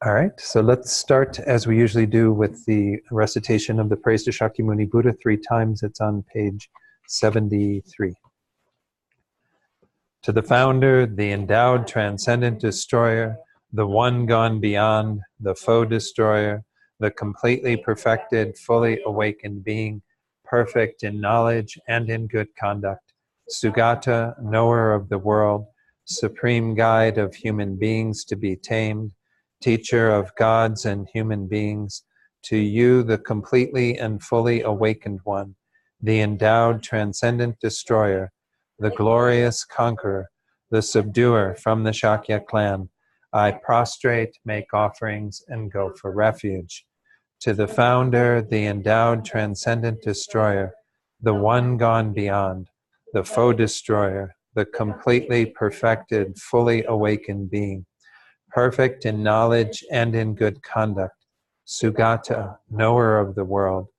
All right, so let's start as we usually do with the recitation of the praise to Shakyamuni Buddha 3 times. It's on page 73. To the founder, the endowed transcendent destroyer, the one gone beyond, the foe destroyer, the completely perfected, fully awakened being, perfect in knowledge and in good conduct, Sugata, knower of the world, supreme guide of human beings to be tamed, teacher of gods and human beings, to you, the completely and fully awakened one, the endowed transcendent destroyer, the glorious conqueror, the subduer from the Shakya clan, I prostrate, make offerings, and go for refuge. To the founder, the endowed transcendent destroyer, the one gone beyond, the foe destroyer, the completely perfected, fully awakened being, perfect in knowledge and in good conduct, Sugata, knower of the world,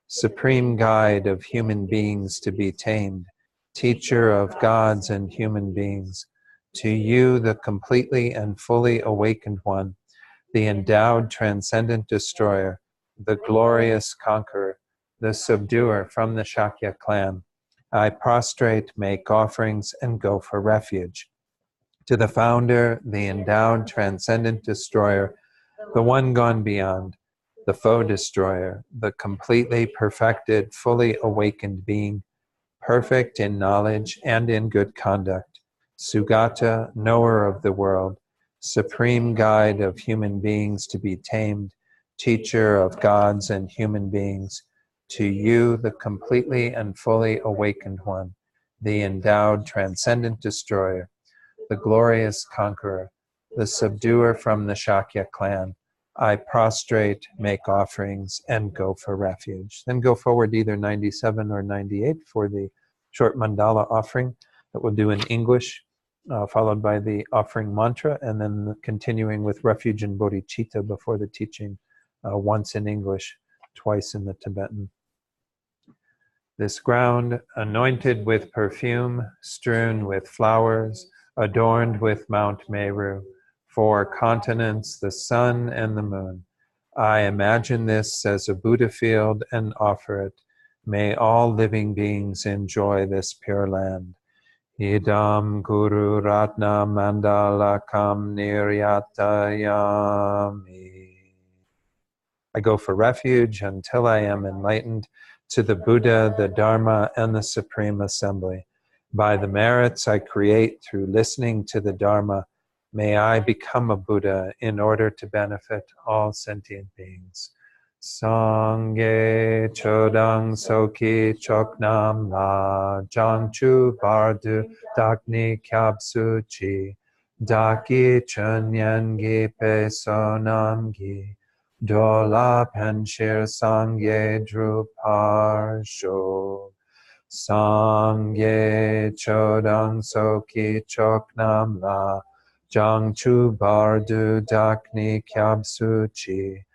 supreme guide of human beings to be tamed, teacher of gods and human beings, to you, the completely and fully awakened one, the endowed transcendent destroyer, the glorious conqueror, the subduer from the Shakya clan, I prostrate, make offerings, and go for refuge. To the founder, the endowed transcendent destroyer, the one gone beyond, the foe destroyer, the completely perfected, fully awakened being, perfect in knowledge and in good conduct, Sugata, knower of the world, supreme guide of human beings to be tamed, teacher of gods and human beings, to you, the completely and fully awakened one, the endowed transcendent destroyer, the glorious conqueror, the subduer from the Shakya clan, I prostrate, make offerings, and go for refuge. Then go forward either 97 or 98 for the short mandala offering that we'll do in English, followed by the offering mantra, and then continuing with refuge and bodhicitta before the teaching, once in English, twice in the Tibetan. This ground, anointed with perfume, strewn with flowers, adorned with Mount Meru, 4 continents, the sun and the moon. I imagine this as a Buddha field and offer it. May all living beings enjoy this pure land. Idam Guru Ratna Mandalakam Niryatayami. I go for refuge until I am enlightened to the Buddha, the Dharma, and the Supreme Assembly. By the merits I create through listening to the Dharma, may I become a Buddha in order to benefit all sentient beings. Sangye Chodang Soki Choknam La Jangchu Bardu Dakni Kyabsu Chi Daki Chunyangi Pe Sonamgi Dola Panchir Sangye Druparsho Sangye Chodang Soki Choknam La Jangchu Bardu Dakni Kyabsu Chi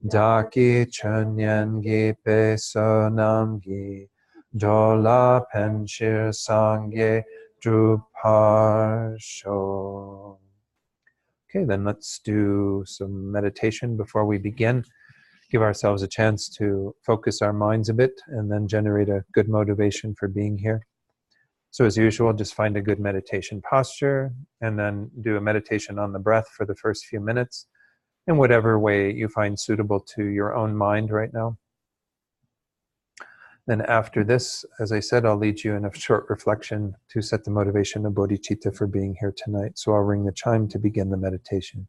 Daki Chunyangi Pe Sonamgi Dola Panchir Sangye Druparsho. Okay, then let's do some meditation before we begin. Give ourselves a chance to focus our minds a bit and then generate a good motivation for being here. So as usual, just find a good meditation posture and then do a meditation on the breath for the first few minutes in whatever way you find suitable to your own mind right now. Then after this, as I said, I'll lead you in a short reflection to set the motivation of bodhicitta for being here tonight. So I'll ring the chime to begin the meditation.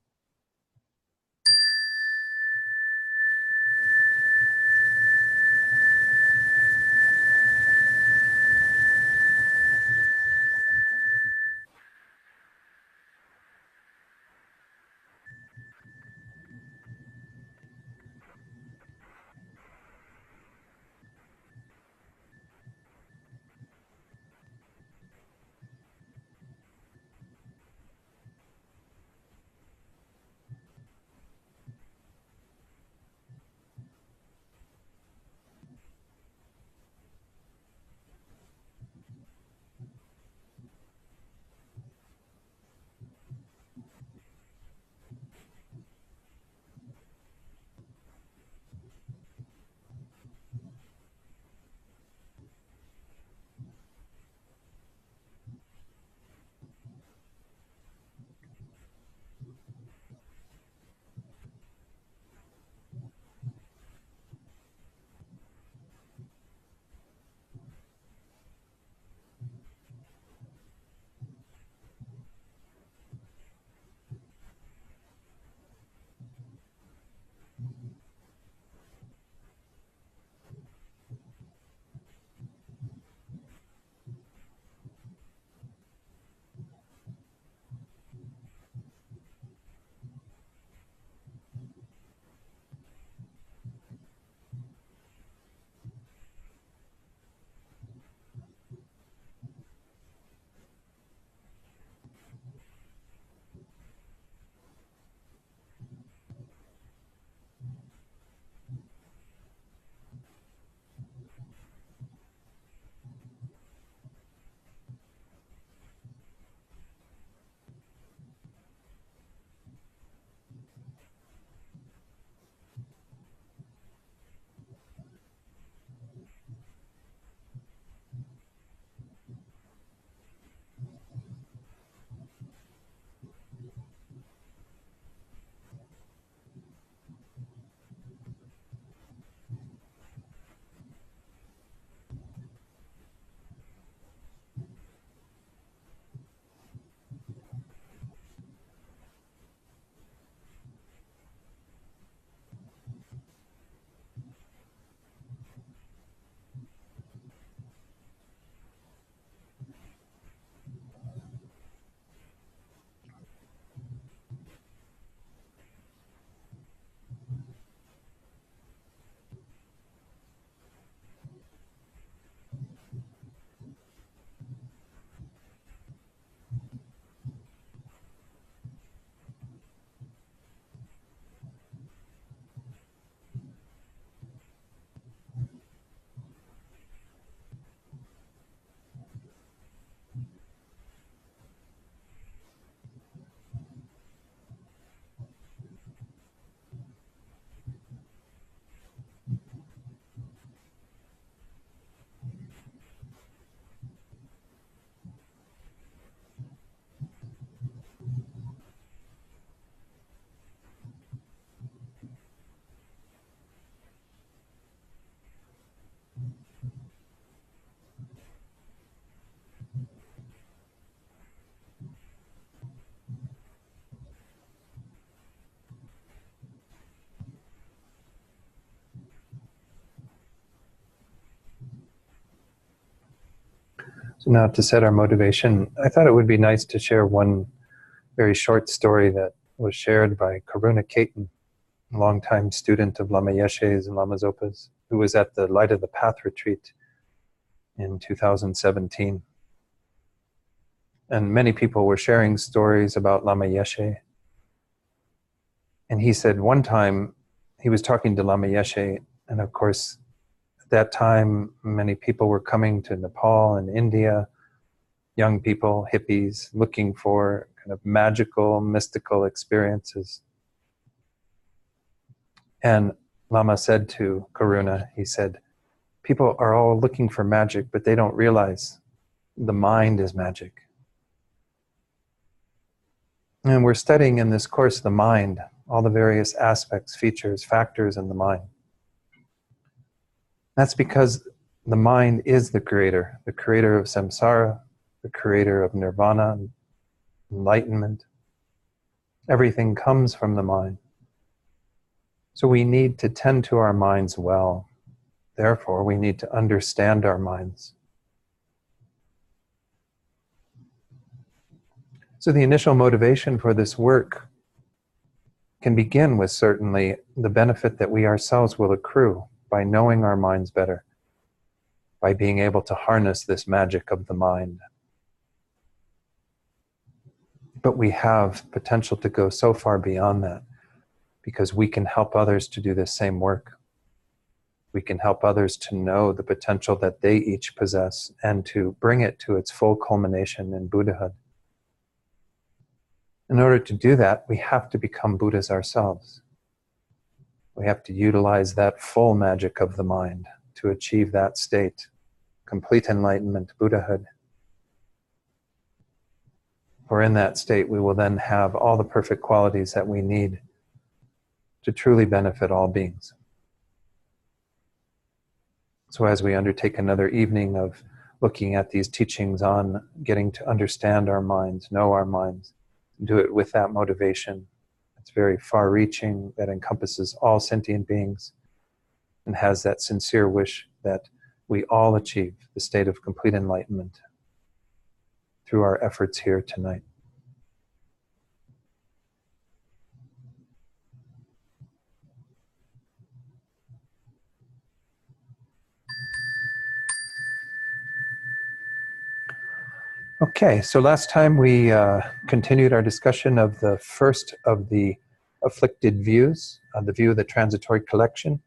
So now to set our motivation, I thought it would be nice to share one very short story that was shared by Karuna Ketan, a longtime student of Lama Yeshe's and Lama Zopa's, who was at the Light of the Path retreat in 2017. And many people were sharing stories about Lama Yeshe. And he said one time he was talking to Lama Yeshe, and of course, at that time, many people were coming to Nepal and India, young people, hippies, looking for kind of magical, mystical experiences. And Lama said to Karuna, he said, people are all looking for magic, but they don't realize the mind is magic. And we're studying in this course the mind, all the various aspects, features, factors in the mind. That's because the mind is the creator of samsara, the creator of nirvana, enlightenment. Everything comes from the mind. So we need to tend to our minds well. Therefore, we need to understand our minds. So the initial motivation for this work can begin with certainly the benefit that we ourselves will accrue by knowing our minds better, by being able to harness this magic of the mind. But we have potential to go so far beyond that, because we can help others to do this same work. We can help others to know the potential that they each possess and to bring it to its full culmination in Buddhahood. In order to do that, we have to become Buddhas ourselves. We have to utilize that full magic of the mind to achieve that state, complete enlightenment, Buddhahood. For in that state, we will then have all the perfect qualities that we need to truly benefit all beings. So as we undertake another evening of looking at these teachings on getting to understand our minds, know our minds, do it with that motivation. It's very far-reaching, that encompasses all sentient beings and has that sincere wish that we all achieve the state of complete enlightenment through our efforts here tonight. Okay, so last time we continued our discussion of the first of the afflicted views, the view of the transitory collection.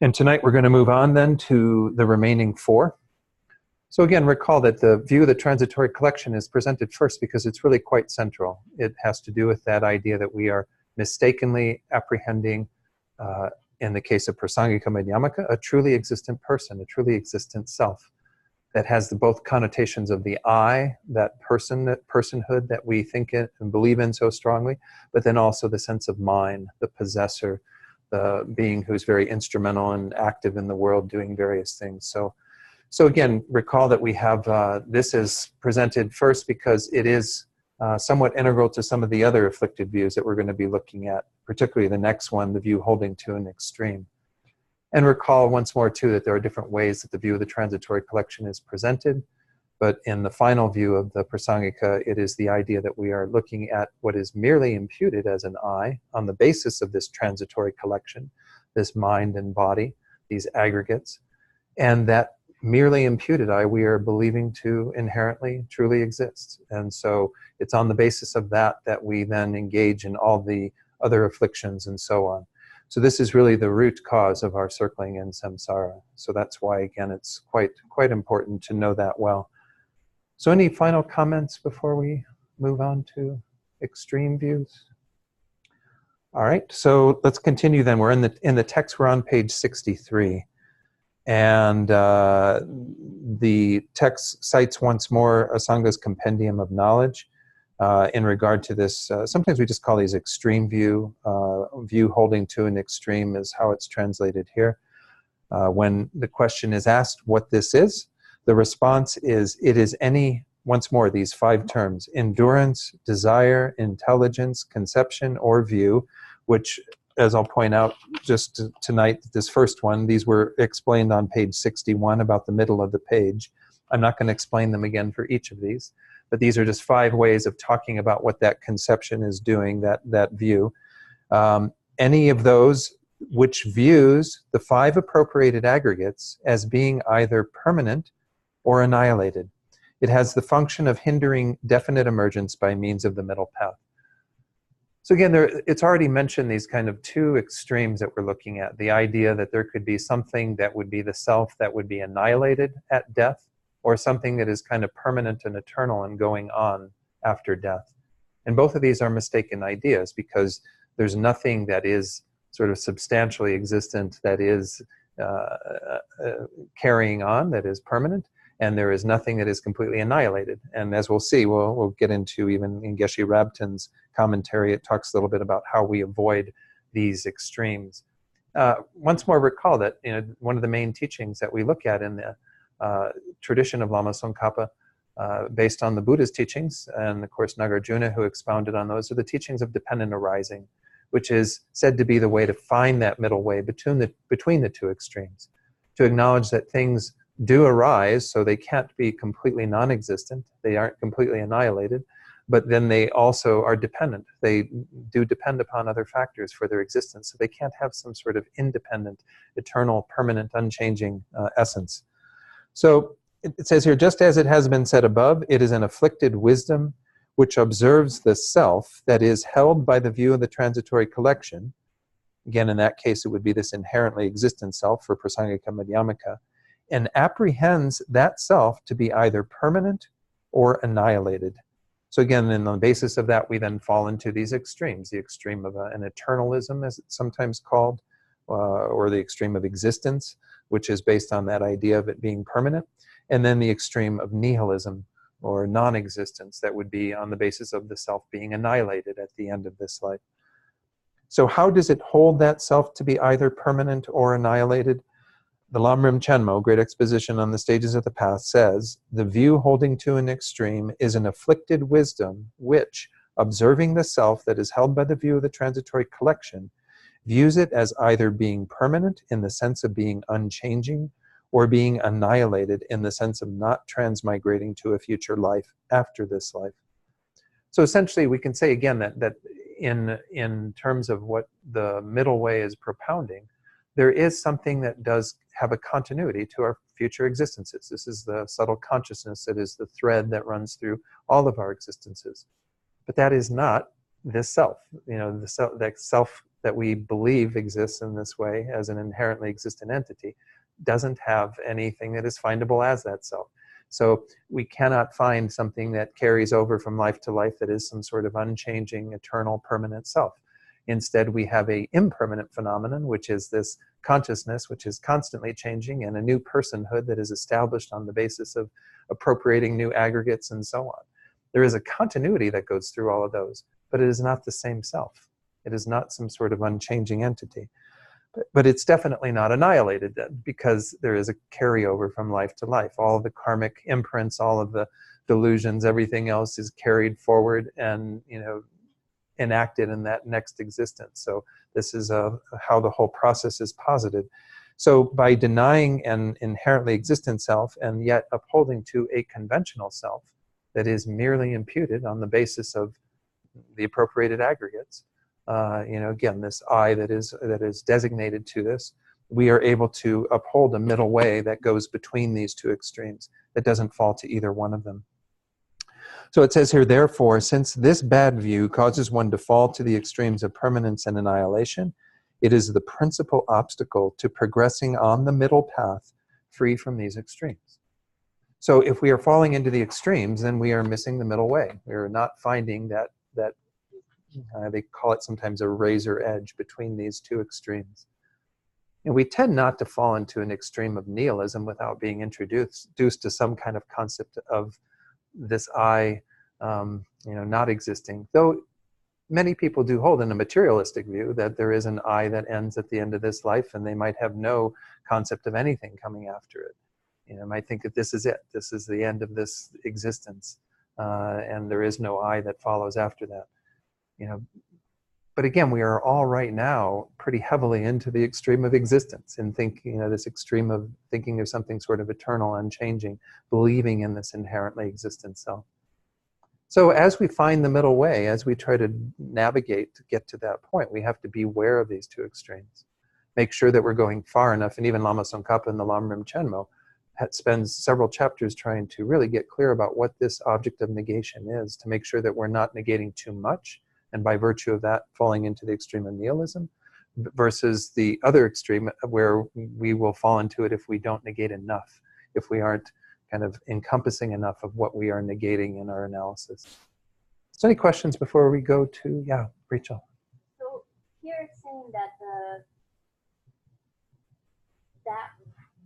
And tonight we're going to move on then to the remaining four. So again, recall that the view of the transitory collection is presented first because it's really quite central. It has to do with that idea that we are mistakenly apprehending, in the case of Prasangika Madhyamaka, a truly existent person, a truly existent self. That has the both connotations of the I, that person, that personhood that we think in and believe in so strongly, but then also the sense of mind, the possessor, the being who's very instrumental and active in the world doing various things. So again, recall that we have, this is presented first because it is somewhat integral to some of the other afflicted views that we're going to be looking at, particularly the next one, the view holding to an extreme. And recall once more, too, that there are different ways that the view of the transitory collection is presented. But in the final view of the Prasangika, it is the idea that we are looking at what is merely imputed as an I on the basis of this transitory collection, this mind and body, these aggregates, and that merely imputed I we are believing to inherently truly exist. And so it's on the basis of that that we then engage in all the other afflictions and so on. So this is really the root cause of our circling in samsara. So that's why, again, it's quite important to know that well. So any final comments before we move on to extreme views? All right, so let's continue then. We're in the text, we're on page 63. And the text cites once more Asanga's Compendium of Knowledge. In regard to this, sometimes we just call these extreme view. View holding to an extreme is how it's translated here. When the question is asked what this is, the response is, it is any, once more, these 5 terms: endurance, desire, intelligence, conception, or view, which, as I'll point out just tonight, this first one, these were explained on page 61, about the middle of the page, I'm not going to explain them again for each of these, but these are just 5 ways of talking about what that conception is doing, that view. Any of those which views the 5 appropriated aggregates as being either permanent or annihilated. It has the function of hindering definite emergence by means of the middle path. So again, it's already mentioned these kind of 2 extremes that we're looking at. The idea that there could be something that would be the self that would be annihilated at death, or something that is kind of permanent and eternal and going on after death. And both of these are mistaken ideas, because there's nothing that is sort of substantially existent that is carrying on, that is permanent, and there is nothing that is completely annihilated. And as we'll see, we'll get into, even in Geshe Rabtin's commentary, it talks a little bit about how we avoid these extremes. Once more, recall that one of the main teachings that we look at in the tradition of Lama Tsongkhapa, based on the Buddha's teachings, and of course Nagarjuna, who expounded on those, are the teachings of dependent arising, which is said to be the way to find that middle way between the 2 extremes, to acknowledge that things do arise, so they can't be completely non-existent, they aren't completely annihilated, but then they also are dependent. They do depend upon other factors for their existence, so they can't have some sort of independent, eternal, permanent, unchanging essence. So it says here, just as it has been said above, it is an afflicted wisdom which observes the self that is held by the view of the transitory collection. Again, in that case, it would be this inherently existent self for Prasangika Madhyamaka, and apprehends that self to be either permanent or annihilated. So again, on the basis of that, we then fall into these extremes, the extreme of an eternalism, as it's sometimes called, or the extreme of existence, which is based on that idea of it being permanent, and then the extreme of nihilism, or non-existence, that would be on the basis of the self being annihilated at the end of this life. So how does it hold that self to be either permanent or annihilated? The Lamrim Chenmo, Great Exposition on the Stages of the Path, says, the view holding to an extreme is an afflicted wisdom which, observing the self that is held by the view of the transitory collection, views it as either being permanent in the sense of being unchanging, or being annihilated in the sense of not transmigrating to a future life after this life. So essentially, we can say again that in terms of what the middle way is propounding, there is something that does have a continuity to our future existences. This is the subtle consciousness that is the thread that runs through all of our existences. But that is not this self. That self that we believe exists in this way as an inherently existent entity doesn't have anything that is findable as that self. So we cannot find something that carries over from life to life that is some sort of unchanging, eternal, permanent self. Instead, we have an impermanent phenomenon, which is this consciousness, which is constantly changing, and a new personhood that is established on the basis of appropriating new aggregates and so on. There is a continuity that goes through all of those, but it is not the same self. It is not some sort of unchanging entity. But it's definitely not annihilated then, because there is a carryover from life to life. All of the karmic imprints, all of the delusions, everything else is carried forward and enacted in that next existence. So this is how the whole process is posited. So by denying an inherently existent self and yet upholding to a conventional self that is merely imputed on the basis of the appropriated aggregates, again, this I that is designated to this, we are able to uphold a middle way that goes between these 2 extremes, that doesn't fall to either one of them. So it says here, therefore, since this bad view causes one to fall to the extremes of permanence and annihilation, it is the principal obstacle to progressing on the middle path free from these extremes. So if we are falling into the extremes, then we are missing the middle way. We are not finding that they call it sometimes a razor edge between these 2 extremes. And we tend not to fall into an extreme of nihilism without being introduced to some kind of concept of this I, not existing. Though many people do hold in a materialistic view that there is an I that ends at the end of this life, and they might have no concept of anything coming after it. Might think that this is it. This is the end of this existence, and there is no I that follows after that. But again, we are all right now pretty heavily into the extreme of existence and thinking, this extreme of thinking of something sort of eternal, unchanging, believing in this inherently existent self. So as we find the middle way, as we try to navigate to get to that point, we have to be aware of these two extremes. Make sure that we're going far enough, and even Lama Tsongkhapa in the Lamrim Chenmo spends several chapters trying to really get clear about what this object of negation is, to make sure that we're not negating too much, and by virtue of that falling into the extreme of nihilism, versus the other extreme where we will fall into it if we don't negate enough, if we aren't kind of encompassing enough of what we are negating in our analysis. So any questions before we go to, yeah, Rachel? So here it's saying that that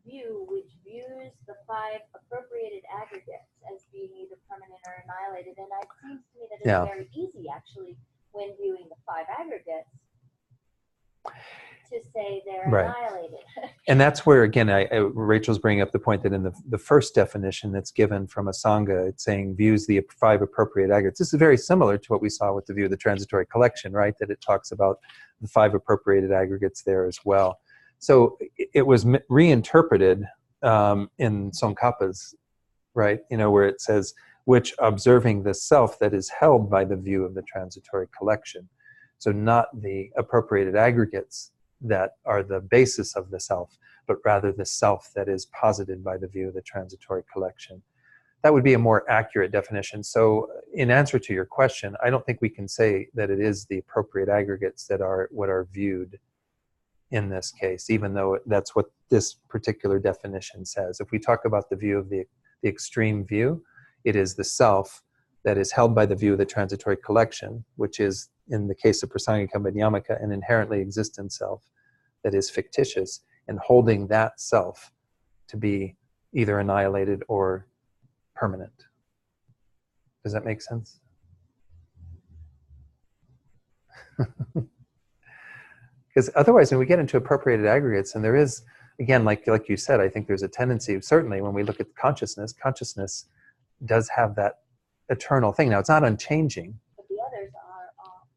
view which views the 5 appropriated aggregates as being either permanent or annihilated, and it seems to me that it's very easy actually when viewing the 5 aggregates to say they're annihilated. And that's where, again, Rachel's bringing up the point that in the first definition that's given from Asanga, it's saying views the 5 appropriate aggregates. This is very similar to what we saw with the view of the transitory collection, right? That it talks about the 5 appropriated aggregates there as well. So it was reinterpreted in Tsongkhapa's, right? Where it says, which observing the self that is held by the view of the transitory collection. So not the appropriated aggregates that are the basis of the self, but rather the self that is posited by the view of the transitory collection. That would be a more accurate definition. So in answer to your question, I don't think we can say that it is the appropriate aggregates that are what are viewed in this case, even though that's what this particular definition says. If we talk about the view of the extreme view, it is the self that is held by the view of the transitory collection, which is, in the case of Prasangika Madhyamaka, an inherently existent self that is fictitious, and holding that self to be either annihilated or permanent. Does that make sense? Because otherwise, when we get into appropriated aggregates, and there is, again, like you said, I think there's a tendency, certainly when we look at consciousness does have that eternal thing. Now, it's not unchanging. But the others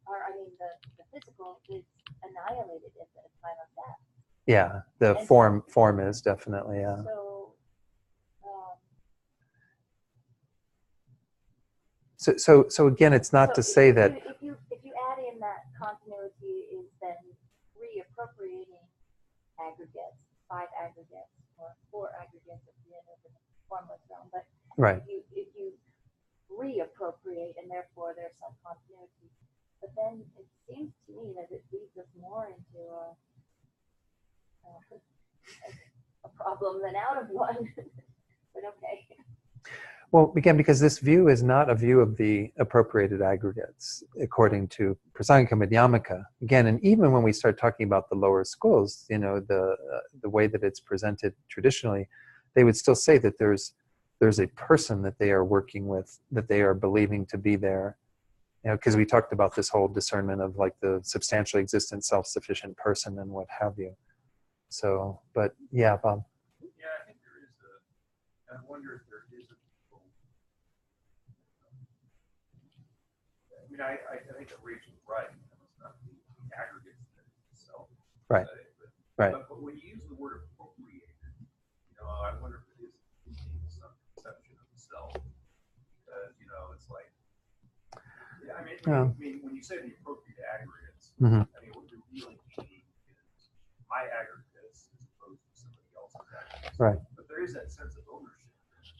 are I mean, the physical is annihilated at the time of death. Yeah, the form is definitely, yeah. So again, it's not to say that if you add in that continuity is then reappropriating aggregates, 5 aggregates or 4 aggregates at the end of the formless realm, but if you reappropriate and therefore there's some continuity, but then it seems to me that it leads us more into a problem than out of one. But okay. Well, again, because this view is not a view of the appropriated aggregates, according to Prasangika Madhyamaka. Again, and even when we start talking about the lower schools, the way that it's presented traditionally, they would still say that there's a person that they are working with, that they are believing to be there. Because we talked about this whole discernment of like the substantially existent, self-sufficient person and what have you. So, but yeah, Bob. Yeah, I think there is I wonder if there is I think that Rachel's right. It's not the aggregates that itself. Right. But when you use the word appropriated, I wonder if it is some conception of the self. Because, it's like, when you say the appropriate aggregates, Mm-hmm. what you're really meaning is my aggregates as opposed to somebody else's aggregates. Right. But there is that sense of ownership.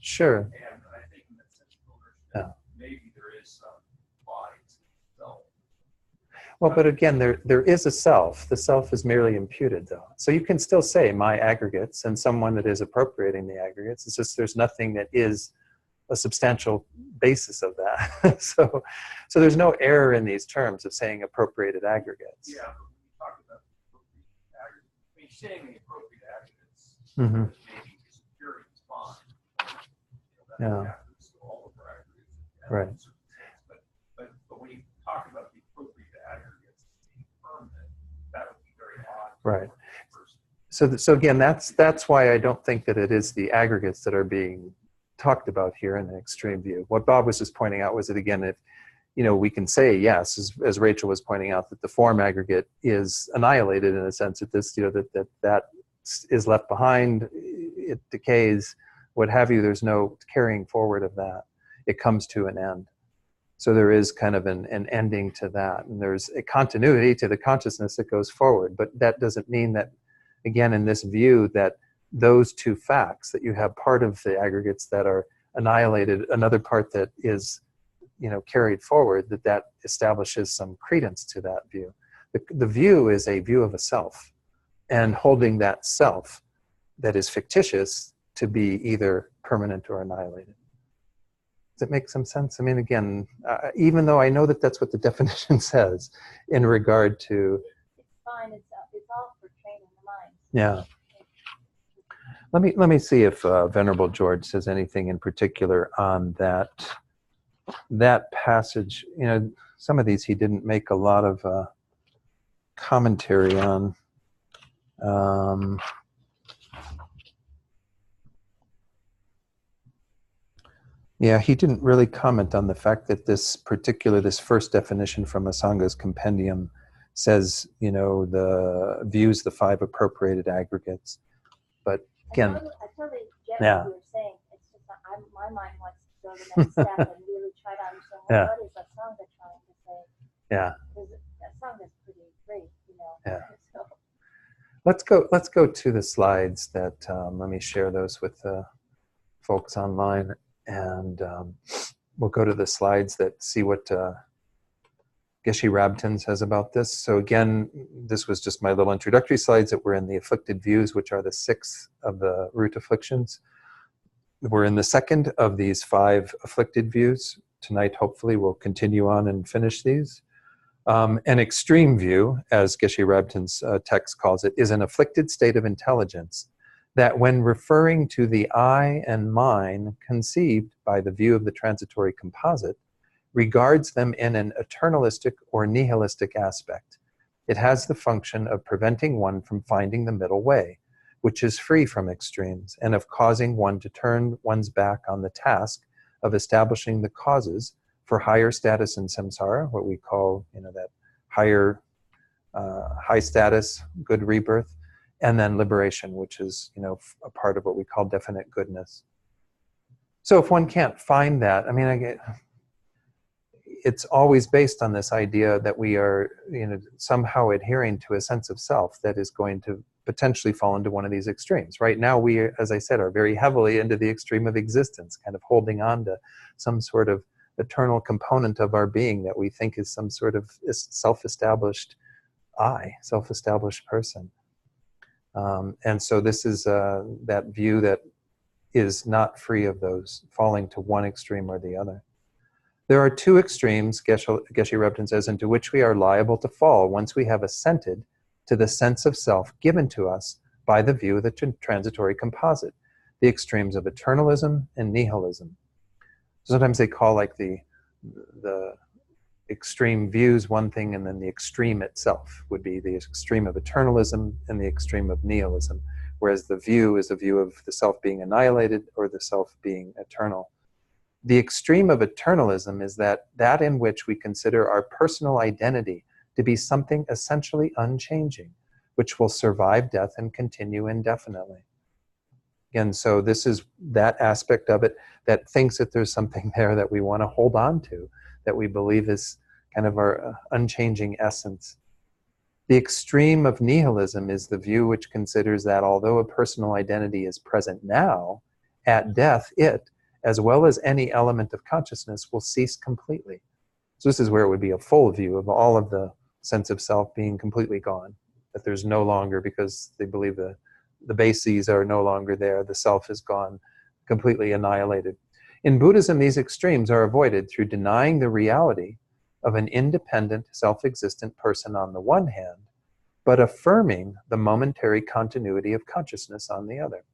Sure. And I think in that sense of ownership, maybe there is some body to self. Well, but again, there is a self. The self is merely imputed, though. So you can still say my aggregates and someone that is appropriating the aggregates. It's just there's nothing that is a substantial basis of that. So there's no error in these terms of saying appropriated aggregates. Yeah, but when you talk about appropriate aggregates, saying the appropriate aggregates Mm-hmm. maybe is pure in mind. Yeah. All of our aggregates. Right. But when you talk about the appropriate aggregates being permanent, that would be very odd. Right. So again, that's why I don't think that it is the aggregates that are being talked about here in the extreme view. What Bob was just pointing out was that, again, if we can say, yes, as Rachel was pointing out, that the form aggregate is annihilated in a sense that this, that is left behind, it decays, what have you. There's no carrying forward of that. It comes to an end. So there is kind of an ending to that. And there's a continuity to the consciousness that goes forward. But that doesn't mean that, again, in this view, that those two facts, that you have part of the aggregates that are annihilated, another part that is, carried forward, that establishes some credence to that view. The view is a view of a self, and holding that self that is fictitious to be either permanent or annihilated. Does it make some sense? I mean, again, even though I know that that's what the definition says in regard to... It's fine, it's all for training the mind. Yeah. Let me see if Venerable George says anything in particular on that passage. Some of these he didn't make a lot of commentary on. Yeah, he didn't really comment on the fact that this first definition from Asanga's compendium says, views the 5 appropriated aggregates. But again, I totally get yeah. what you're saying. It's just that my mind wants to go to the next step and really try to understand what is Asanga trying to say. Yeah. Because Asanga's pretty great, Yeah. So. Let's go to the slides that, let me share those with the folks online. And we'll go to the slides that see what Geshe Rabten says about this. So again, this was just my little introductory slides that were in the afflicted views, which are the 6 of the root afflictions. We're in the second of these 5 afflicted views. Tonight, hopefully, we'll continue on and finish these. An extreme view, as Geshe Rabten's text calls it, is an afflicted state of intelligence that when referring to the I and mine conceived by the view of the transitory composite, regards them in an eternalistic or nihilistic aspect. It has the function of preventing one from finding the middle way, which is free from extremes, and of causing one to turn one's back on the task of establishing the causes for higher status in samsara, what we call, that higher, high status, good rebirth, and then liberation, which is, a part of what we call definite goodness. So if one can't find that, it's always based on this idea that we are, somehow adhering to a sense of self that is going to potentially fall into one of these extremes. Right now, we, as I said, are very heavily into the extreme of existence, kind of holding on to some sort of eternal component of our being that we think is some sort of self-established I, self-established person. And so this is that view that is not free of those, falling to one extreme or the other. There are 2 extremes, Geshe Rabten says, into which we are liable to fall once we have assented to the sense of self given to us by the view of the transitory composite, the extremes of eternalism and nihilism. Sometimes they call like the extreme views one thing, and then the extreme itself would be the extreme of eternalism and the extreme of nihilism, whereas the view is a view of the self being annihilated or the self being eternal. The extreme of eternalism is that in which we consider our personal identity to be something essentially unchanging, which will survive death and continue indefinitely. Again, so this is that aspect of it that thinks that there's something there that we want to hold on to, that we believe is kind of our unchanging essence. The extreme of nihilism is the view which considers that although a personal identity is present now, at death it, as well as any element of consciousness, will cease completely. So this is where it would be a full view of all of the sense of self being completely gone, that there's no longer, because they believe the bases are no longer there, the self is gone, completely annihilated. In Buddhism, these extremes are avoided through denying the reality of an independent, self-existent person on the one hand, but affirming the momentary continuity of consciousness on the other.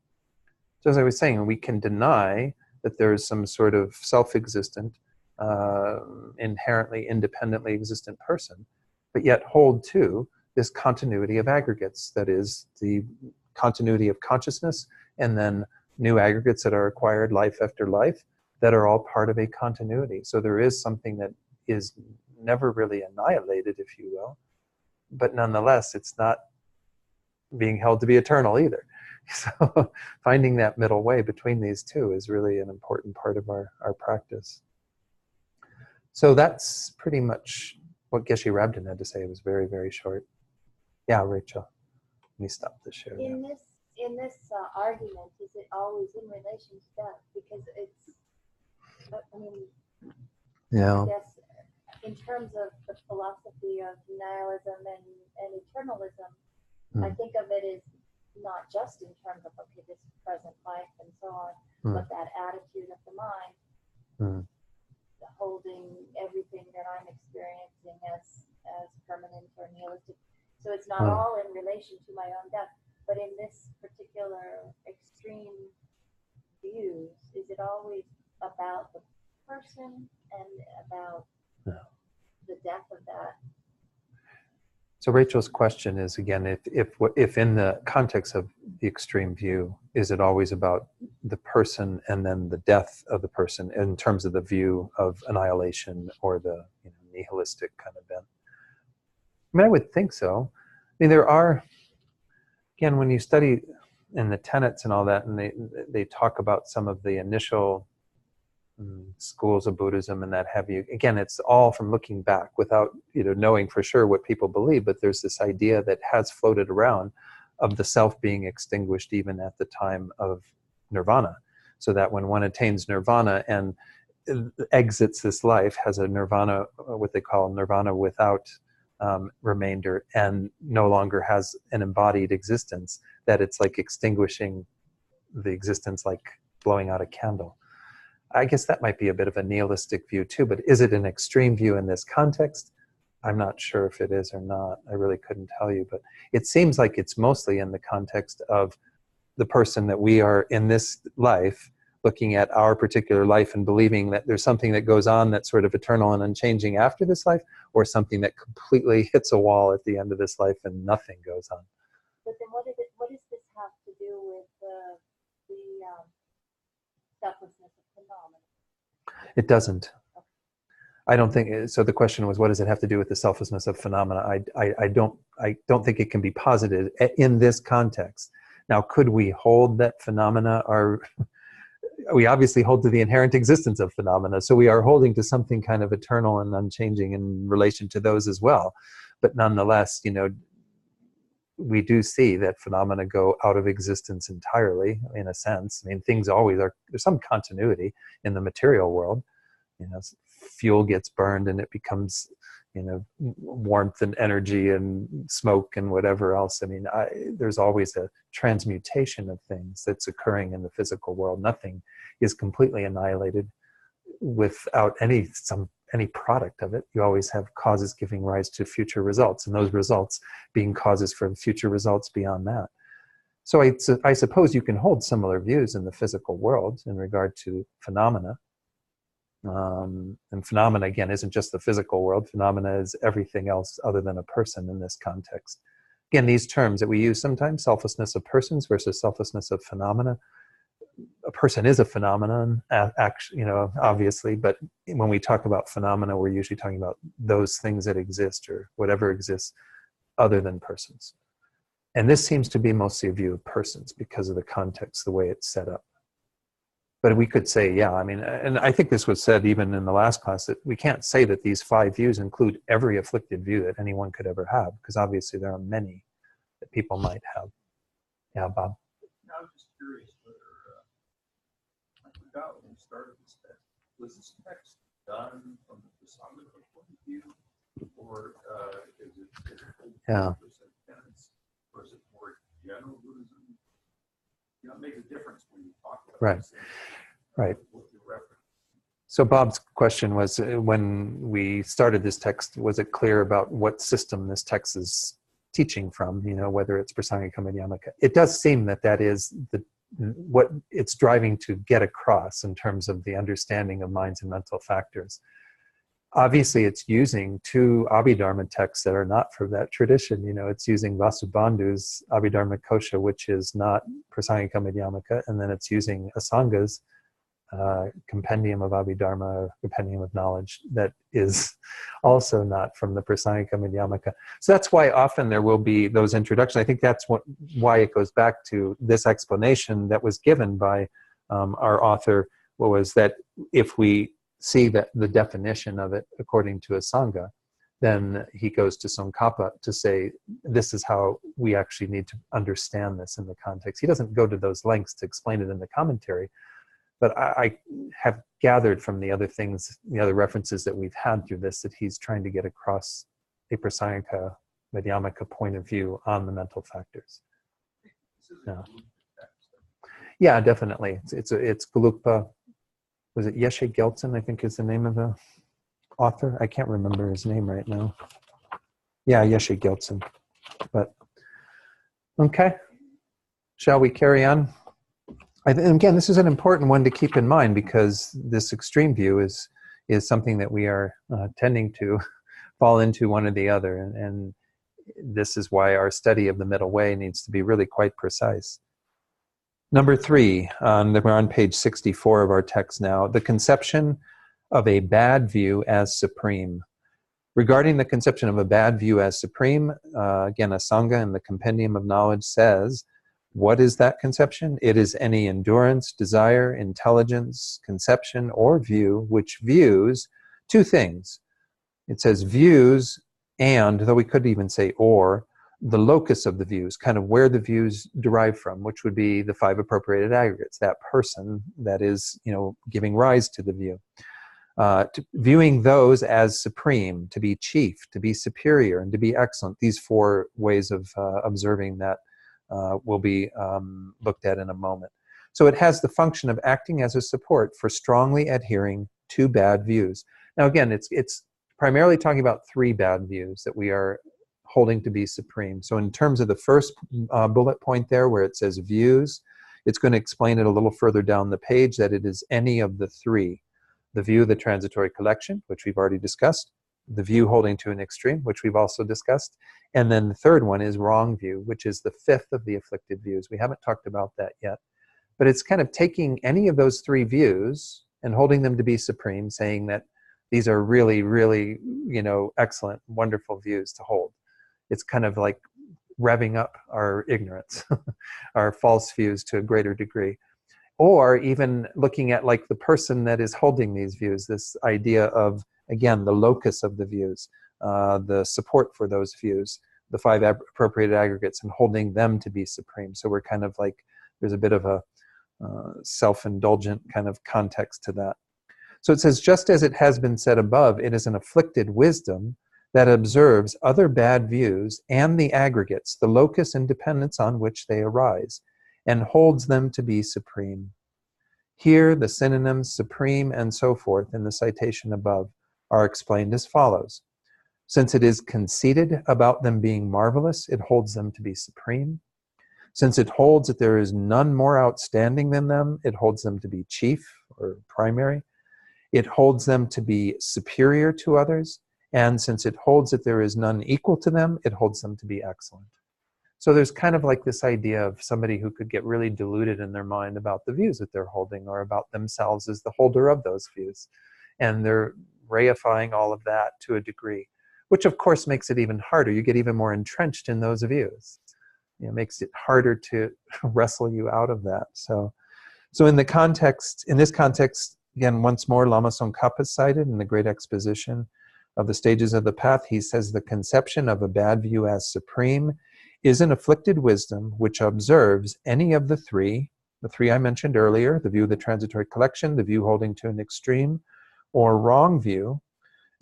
So as I was saying, we can deny that there is some sort of self-existent, inherently independently existent person, but yet hold to this continuity of aggregates, that is the continuity of consciousness, and then new aggregates that are acquired life after life that are all part of a continuity. So there is something that is never really annihilated, if you will, but nonetheless, it's not being held to be eternal either. So finding that middle way between these two is really an important part of our practice. So that's pretty much what Geshe Rabden had to say. It was very, very short. Yeah, Rachel, let me stop the share now. In this argument, is it always in relation to death? Because it's, I mean, Yeah. I guess in terms of the philosophy of nihilism and eternalism, I think of it as not just in terms of, okay, this present life and so on, but that attitude of the mind, holding everything that I'm experiencing as permanent or nihilistic. So it's not all in relation to my own death, but in this particular extreme views, is it always about the person and about the death of that? So Rachel's question is, again, if in the context of the extreme view, is it always about the person and then the death of the person in terms of the view of annihilation or the nihilistic kind of bent? I mean, I would think so. I mean, there are, again, when you study in the tenets and all that, and they talk about some of the initial schools of Buddhism and that have you. Again, it's all from looking back without knowing for sure what people believe, but there's this idea that has floated around of the self being extinguished even at the time of nirvana, so that when one attains nirvana and exits this life, has a nirvana, what they call nirvana without remainder, and no longer has an embodied existence, that it's like extinguishing the existence, like blowing out a candle. I guess that might be a bit of a nihilistic view too, but is it an extreme view in this context? I'm not sure if it is or not. I really couldn't tell you, but it seems like it's mostly in the context of the person that we are in this life, looking at our particular life and believing that there's something that goes on that's sort of eternal and unchanging after this life, or something that completely hits a wall at the end of this life and nothing goes on. But then what does this have to do with the selflessness of phenomena? It doesn't. I don't think so. The question was, what does it have to do with the selflessness of phenomena? I don't think it can be posited in this context. Now, could we hold that phenomena are? We obviously hold to the inherent existence of phenomena, so we are holding to something kind of eternal and unchanging in relation to those as well. But nonetheless, we do see that phenomena go out of existence entirely, in a sense. I mean, things always are, there's some continuity in the material world. Fuel gets burned and it becomes, warmth and energy and smoke and whatever else. I mean, there's always a transmutation of things that's occurring in the physical world. Nothing is completely annihilated without any product of it. You always have causes giving rise to future results, and those results being causes for future results beyond that. So I suppose you can hold similar views in the physical world in regard to phenomena. And phenomena, again, isn't just the physical world. Phenomena is everything else other than a person in this context. Again, these terms that we use sometimes, selflessness of persons versus selflessness of phenomena. A person is a phenomenon, actually, obviously, but when we talk about phenomena, we're usually talking about those things that exist or whatever exists other than persons. And this seems to be mostly a view of persons because of the context, the way it's set up. But we could say, yeah, I mean, and I think this was said even in the last class, that we can't say that these 5 views include every afflicted view that anyone could ever have, because obviously there are many that people might have. Yeah, Bob? I was just curious whether, I forgot when we started this text, was this text done from the Prasangika point of view, or is it Yeah. tenets, or is it more general Buddhism? It makes a difference when you talk about Right. this, Right. what you reference. So Bob's question was, when we started this text, was it clear about what system this text is teaching from, whether it's Prasangika Madhyamaka? It does seem that is what it's driving to get across in terms of the understanding of minds and mental factors. Obviously, it's using 2 Abhidharma texts that are not from that tradition. It's using Vasubandhu's Abhidharma Kosha, which is not Prasangika Madhyamaka, and then it's using Asanga's compendium of Abhidharma, compendium of knowledge, that is also not from the Prasangika Madhyamaka. So that's why often there will be those introductions. I think that's why it goes back to this explanation that was given by our author, was that if we see that the definition of it according to Asanga, then he goes to Tsongkhapa to say, this is how we actually need to understand this in the context. He doesn't go to those lengths to explain it in the commentary, but I have gathered from the other things, the other references that we've had through this, that he's trying to get across a Prasangika Madhyamaka point of view on the mental factors. Yeah, yeah, definitely. It's Gelugpa. Was it Yeshe Geltsen, I think is the name of the author? I can't remember his name right now. Yeah, Yeshe Geltsen. But, okay. Shall we carry on? And again, this is an important one to keep in mind, because this extreme view is something that we are tending to fall into one or the other. And this is why our study of the middle way needs to be really quite precise. Number 3, we're on page 64 of our text now, the conception of a bad view as supreme. Regarding the conception of a bad view as supreme, again, Asanga in the Compendium of Knowledge says, what is that conception? It is any endurance, desire, intelligence, conception, or view which views 2 things. It says views and, though we could even say or, the locus of the views, kind of where the views derive from, which would be the 5 appropriated aggregates, that person that is, giving rise to the view. Viewing those as supreme, to be chief, to be superior, and to be excellent. These 4 ways of observing that will be looked at in a moment. So it has the function of acting as a support for strongly adhering to bad views. Now again, it's primarily talking about 3 bad views that we are holding to be supreme. So in terms of the first bullet point there, where it says views, it's going to explain it a little further down the page that it is any of the 3. The view of the transitory collection, which we've already discussed, the view holding to an extreme, which we've also discussed, and then the third one is wrong view, which is the 5th of the afflicted views. We haven't talked about that yet, but it's kind of taking any of those 3 views and holding them to be supreme, saying that these are really, really, excellent, wonderful views to hold. It's kind of like revving up our ignorance, our false views to a greater degree. Or even looking at like the person that is holding these views, this idea of, again, the locus of the views, the support for those views, the 5 appropriated aggregates, and holding them to be supreme. So we're kind of like, there's a bit of a self-indulgent kind of context to that. So it says, just as it has been said above, it is an afflicted wisdom that observes other bad views and the aggregates, the locus and dependence on which they arise, and holds them to be supreme. Here, the synonyms supreme and so forth in the citation above are explained as follows. Since it is conceited about them being marvelous, it holds them to be supreme. Since it holds that there is none more outstanding than them, it holds them to be chief or primary. It holds them to be superior to others. And since it holds that there is none equal to them, it holds them to be excellent. So there's kind of like this idea of somebody who could get really deluded in their mind about the views that they're holding, or about themselves as the holder of those views. And they're reifying all of that to a degree, which of course makes it even harder. You get even more entrenched in those views. It makes it harder to wrestle you out of that. So in this context, again, once more, Lama Tsongkhapa is cited in the Great Exposition of the Stages of the Path. He says the conception of a bad view as supreme is an afflicted wisdom which observes any of the 3 I mentioned earlier, the view of the transitory collection, the view holding to an extreme, or wrong view.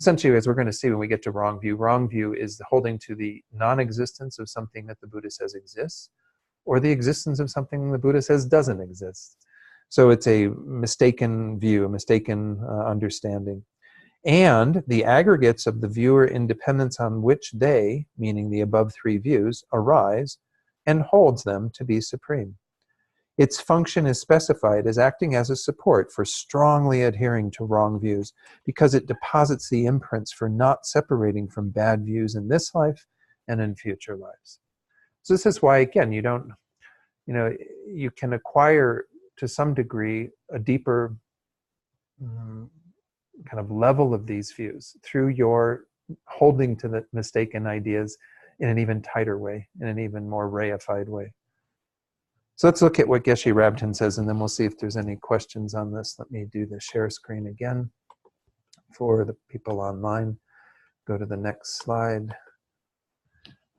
Essentially, as we're going to see when we get to wrong view is holding to the non-existence of something that the Buddha says exists, or the existence of something the Buddha says doesn't exist. So it's a mistaken view, a mistaken understanding. And the aggregates of the viewer independence on which they, meaning the above 3 views, arise, and holds them to be supreme. Its function is specified as acting as a support for strongly adhering to wrong views, because it deposits the imprints for not separating from bad views in this life and in future lives. So this is why, again, you can acquire to some degree a deeper kind of level of these views, through your holding to the mistaken ideas in an even tighter way, in an even more reified way. So let's look at what Geshe Rabten says, and then we'll see if there's any questions on this. Let me do the share screen again for the people online. Go to the next slide.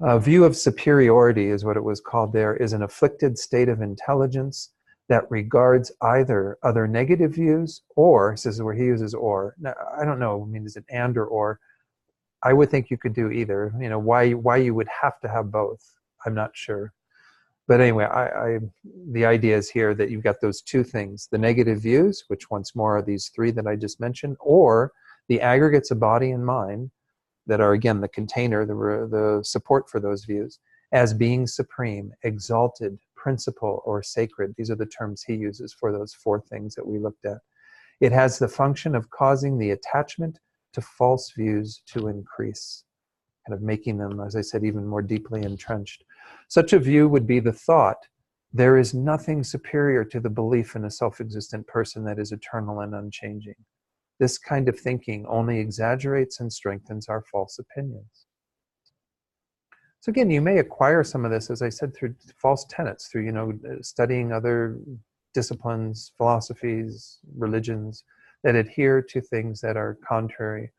A view of superiority is what it was called there, is an afflicted state of intelligence that regards either other negative views or, this is where he uses or. Now, I don't know, I mean, is it and or? I would think you could do either. You know, why you would have to have both, I'm not sure. But anyway, the idea is here that you've got those two things, the negative views, which once more are these three that I just mentioned, or the aggregates of body and mind that are, again, the container, the support for those views, as being supreme, exalted, principal, or sacred. These are the terms he uses for those four things that we looked at. It has the function of causing the attachment to false views to increase, kind of making them, as I said, even more deeply entrenched. Such a view would be the thought, there is nothing superior to the belief in a self-existent person that is eternal and unchanging. This kind of thinking only exaggerates and strengthens our false opinions. So again, you may acquire some of this, as I said, through false tenets, through, you know, studying other disciplines, philosophies, religions that adhere to things that are contrary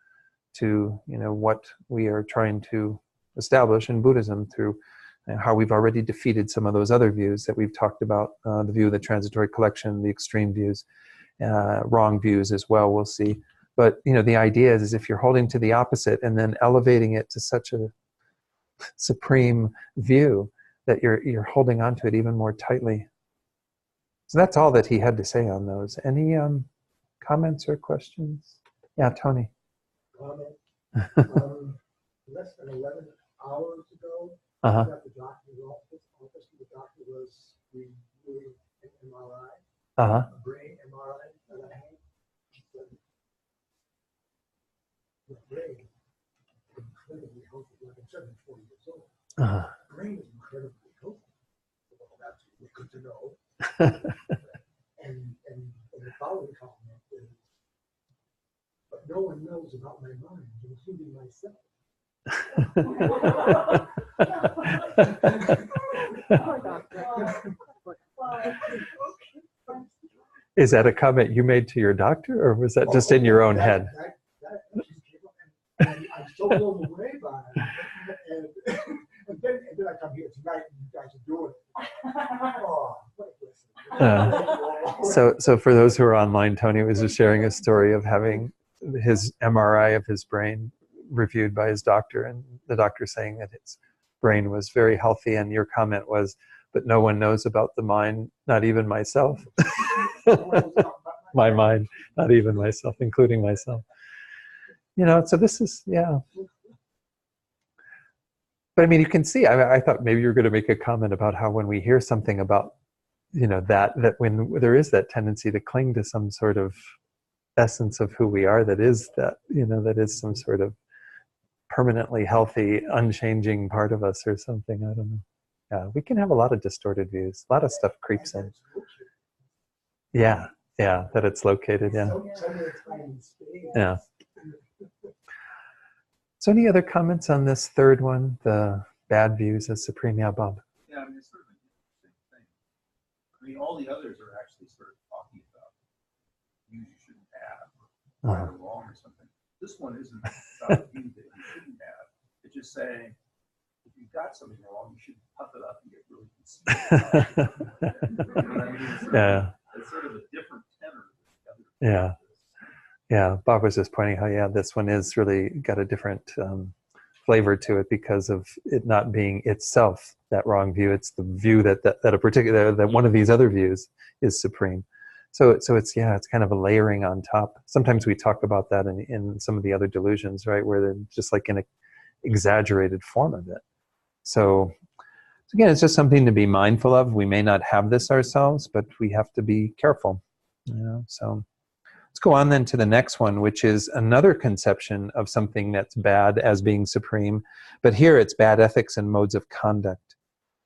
to, you know, what we are trying to establish in Buddhism, through how we've already defeated some of those other views that we've talked about, the view of the transitory collection, the extreme views, wrong views as well, we'll see. But, you know, the idea is if you're holding to the opposite and then elevating it to such a supreme view that you're holding on to it even more tightly. So that's all that he had to say on those. Any comments or questions? Yeah, Tony. Comment. Less than 11 hours ago, Uh-huh. I was at the doctor's office. The doctor was reviewing an MRI, Uh-huh. a brain MRI that I had. He said, the brain is incredibly healthy. Like I'm 74 years old. Uh-huh. The brain is incredibly healthy. Well, that's really good to know. And the following comment is, but no one knows about my mind, including myself. Is that a comment you made to your doctor, or was that just in your own head? That just came up, and I'm so blown away by it. And then I come here tonight, and you guys are doing it. Oh, what a blessing. So for those who are online, Tony was just sharing a story of having his MRI of his brain reviewed by his doctor, and the doctor saying that his brain was very healthy, and your comment was, but no one knows about the mind, not even myself. My mind, not even myself, including myself. You know, so this is, yeah. But I mean, you can see, I thought maybe you were going to make a comment about how when we hear something about, you know, that when there is that tendency to cling to some sort of essence of who we are, that is that, you know, that is some sort of permanently healthy, unchanging part of us or something, I don't know. Yeah, we can have a lot of distorted views. A lot of stuff creeps in. Yeah, that it's located, yeah. Yeah. So any other comments on this third one, the bad views of Supreme? Yeah, Bob. Yeah, I mean, it's sort of an interesting thing. I mean, all the others are actually sort of talking about views you shouldn't have, or right or wrong or something. This one isn't about a view that you shouldn't have. It's just saying, if you've got something wrong, you should puff it up and get really conceited. You know what I mean? It's sort of a different tenor than the other. Yeah, Bob was just pointing how, yeah, this one is really got a different flavor to it because of it not being itself that wrong view. It's the view that a particular, that one of these other views is supreme. So it's, yeah, it's kind of a layering on top. Sometimes we talk about that in some of the other delusions, right, where they're just like in an exaggerated form of it. So again, it's just something to be mindful of. We may not have this ourselves, but we have to be careful, you know, so. Let's go on then to the next one, which is another conception of something that's bad as being supreme, but here it's bad ethics and modes of conduct.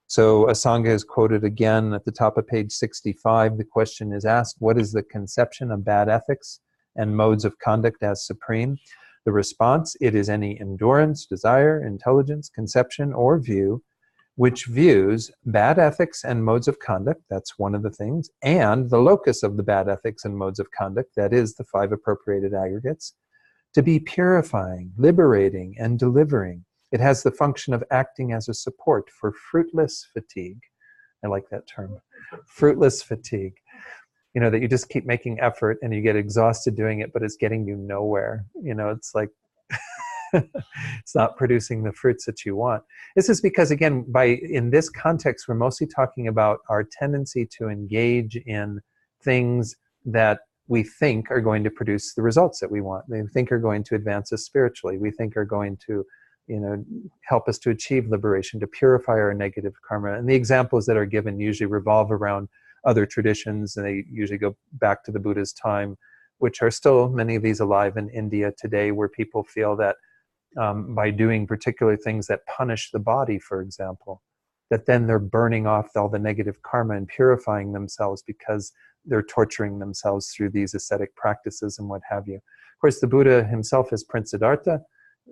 So Asanga is quoted again at the top of page 65. The question is asked, what is the conception of bad ethics and modes of conduct as supreme. The response, it is any endurance, desire, intelligence, conception, or view which views bad ethics and modes of conduct, that's one of the things, and the locus of the bad ethics and modes of conduct, that is the 5 appropriated aggregates, to be purifying, liberating, and delivering. It has the function of acting as a support for fruitless fatigue. I like that term, fruitless fatigue. You know, that you just keep making effort and you get exhausted doing it, but it's getting you nowhere. You know, it's like, it's not producing the fruits that you want. This is because, again, in this context, we're mostly talking about our tendency to engage in things that we think are going to produce the results that we want. We think are going to advance us spiritually. We think are going to, you know, help us to achieve liberation, to purify our negative karma. And the examples that are given usually revolve around other traditions, and they usually go back to the Buddha's time, which are still many of these alive in India today, where people feel that by doing particular things that punish the body, for example, that then they're burning off all the negative karma and purifying themselves because they're torturing themselves through these ascetic practices and what have you. Of course, the Buddha himself, as Prince Siddhartha,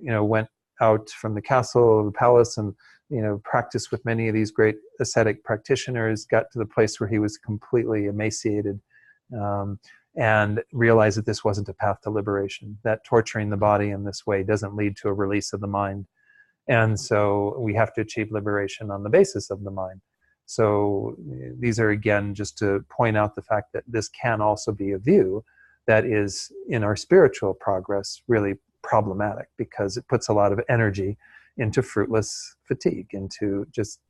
you know, went out from the castle, the palace, and, you know, practiced with many of these great ascetic practitioners, got to the place where he was completely emaciated, and realized that this wasn't a path to liberation, that torturing the body in this way doesn't lead to a release of the mind. And so we have to achieve liberation on the basis of the mind. So these are, again, just to point out the fact that this can also be a view that is, in our spiritual progress, really problematic, because it puts a lot of energy into fruitless fatigue, into just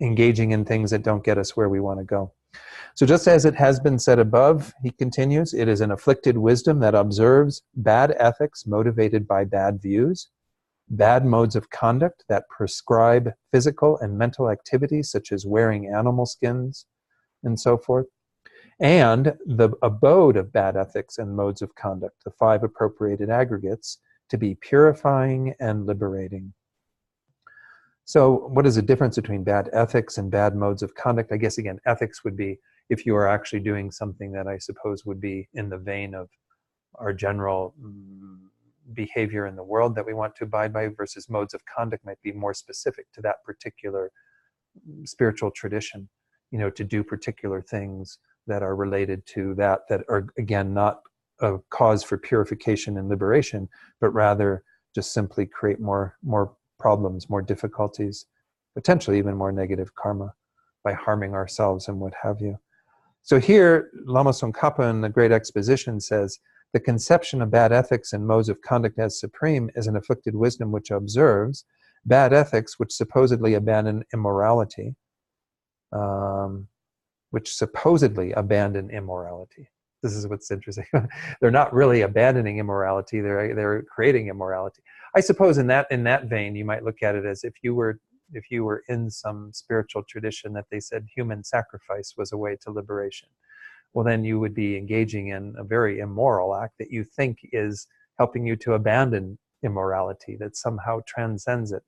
engaging in things that don't get us where we want to go. So just as it has been said above, he continues, it is an afflicted wisdom that observes bad ethics motivated by bad views, bad modes of conduct that prescribe physical and mental activities such as wearing animal skins and so forth, and the abode of bad ethics and modes of conduct, the 5 appropriated aggregates, to be purifying and liberating. So what is the difference between bad ethics and bad modes of conduct? I guess, again, ethics would be if you are actually doing something that I suppose would be in the vein of our general behavior in the world that we want to abide by, versus modes of conduct might be more specific to that particular spiritual tradition, you know, to do particular things that are related to that are, again, not a cause for purification and liberation, but rather just simply create more problems, more difficulties, potentially even more negative karma by harming ourselves and what have you. So here, Lama Tsongkhapa in the Great Exposition says, the conception of bad ethics and modes of conduct as supreme is an afflicted wisdom which observes bad ethics which supposedly abandon immorality, This is what's interesting. They're not really abandoning immorality, they're creating immorality. I suppose in that vein, you might look at it as if you were in some spiritual tradition that they said human sacrifice was a way to liberation. Well, then you would be engaging in a very immoral act that you think is helping you to abandon immorality, that somehow transcends it.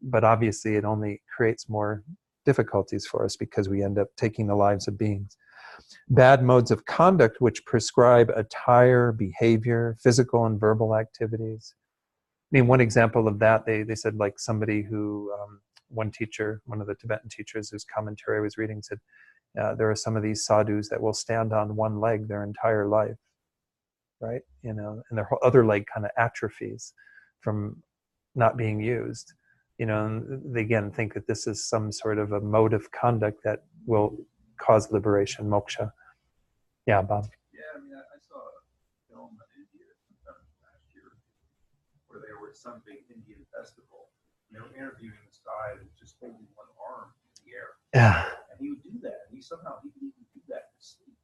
But obviously it only creates more difficulties for us because we end up taking the lives of beings. Bad modes of conduct which prescribe attire, behavior, physical and verbal activities. I mean, one example of that, they said, like somebody who, one teacher, one of the Tibetan teachers whose commentary I was reading said, there are some of these sadhus that will stand on one leg their entire life, right? You know, and their whole other leg kind of atrophies from not being used. You know, and they again think that this is some sort of a mode of conduct that will cause liberation, moksha. Yeah, Bob. Yeah, I mean, I saw a film in India sometime last year where there was some big Indian festival, and they were interviewing this guy that was just holding one arm in the air. Yeah. And he would do that. And he could even do that in sleep.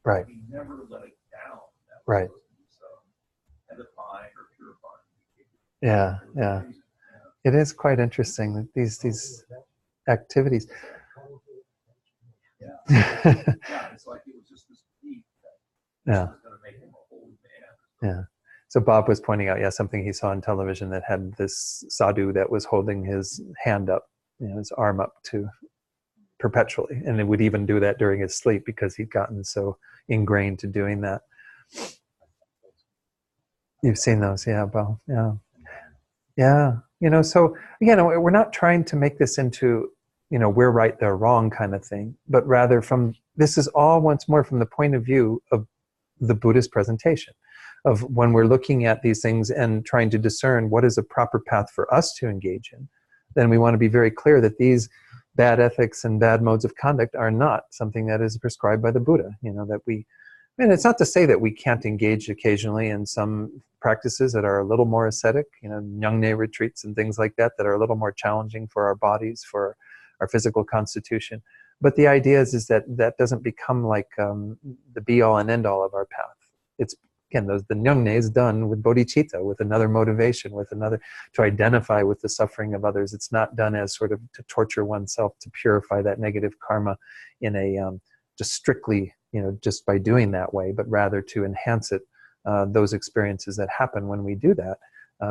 Right. He never let it down. That was Right. supposed to be so edifying or purifying. Yeah, yeah. It is quite interesting that these activities. Yeah. Yeah, it's like it was just this belief that Yeah. this was going to make him a holy man. Yeah. So Bob was pointing out, something he saw on television that had this sadhu that was holding his hand up, his arm up to perpetually. And it would even do that during his sleep because he'd gotten so ingrained to doing that. You've seen those, yeah, Bo. Yeah. Yeah. So again, we're not trying to make this into, we're right, they're wrong kind of thing, but rather this is all once more from the point of view of the Buddhist presentation of when we're looking at these things and trying to discern what is a proper path for us to engage in, then we want to be very clear that these bad ethics and bad modes of conduct are not something that is prescribed by the Buddha. It's not to say that we can't engage occasionally in some practices that are a little more ascetic, Nyungne retreats and things like that are a little more challenging for our bodies, for our physical constitution. But the idea is that that doesn't become like the be-all and end-all of our path. It's, again, the Nyungne is done with bodhicitta, with another motivation, to identify with the suffering of others. It's not done as sort of to torture oneself, to purify that negative karma in a just strictly, just by doing that way, but rather to enhance it. Those experiences that happen when we do that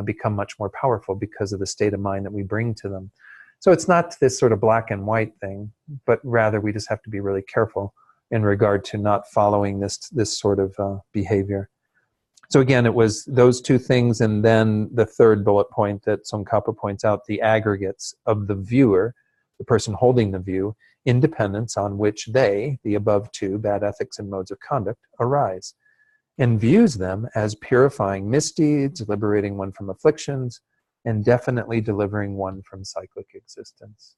become much more powerful because of the state of mind that we bring to them. So it's not this sort of black and white thing, but rather we just have to be really careful in regard to not following this sort of behavior. So again, it was those two things, and then the third bullet point that Tsongkhapa points out, the aggregates of the viewer, the person holding the view, independence on which they, the above two, bad ethics and modes of conduct, arise, and views them as purifying misdeeds, liberating one from afflictions, and definitely delivering one from cyclic existence.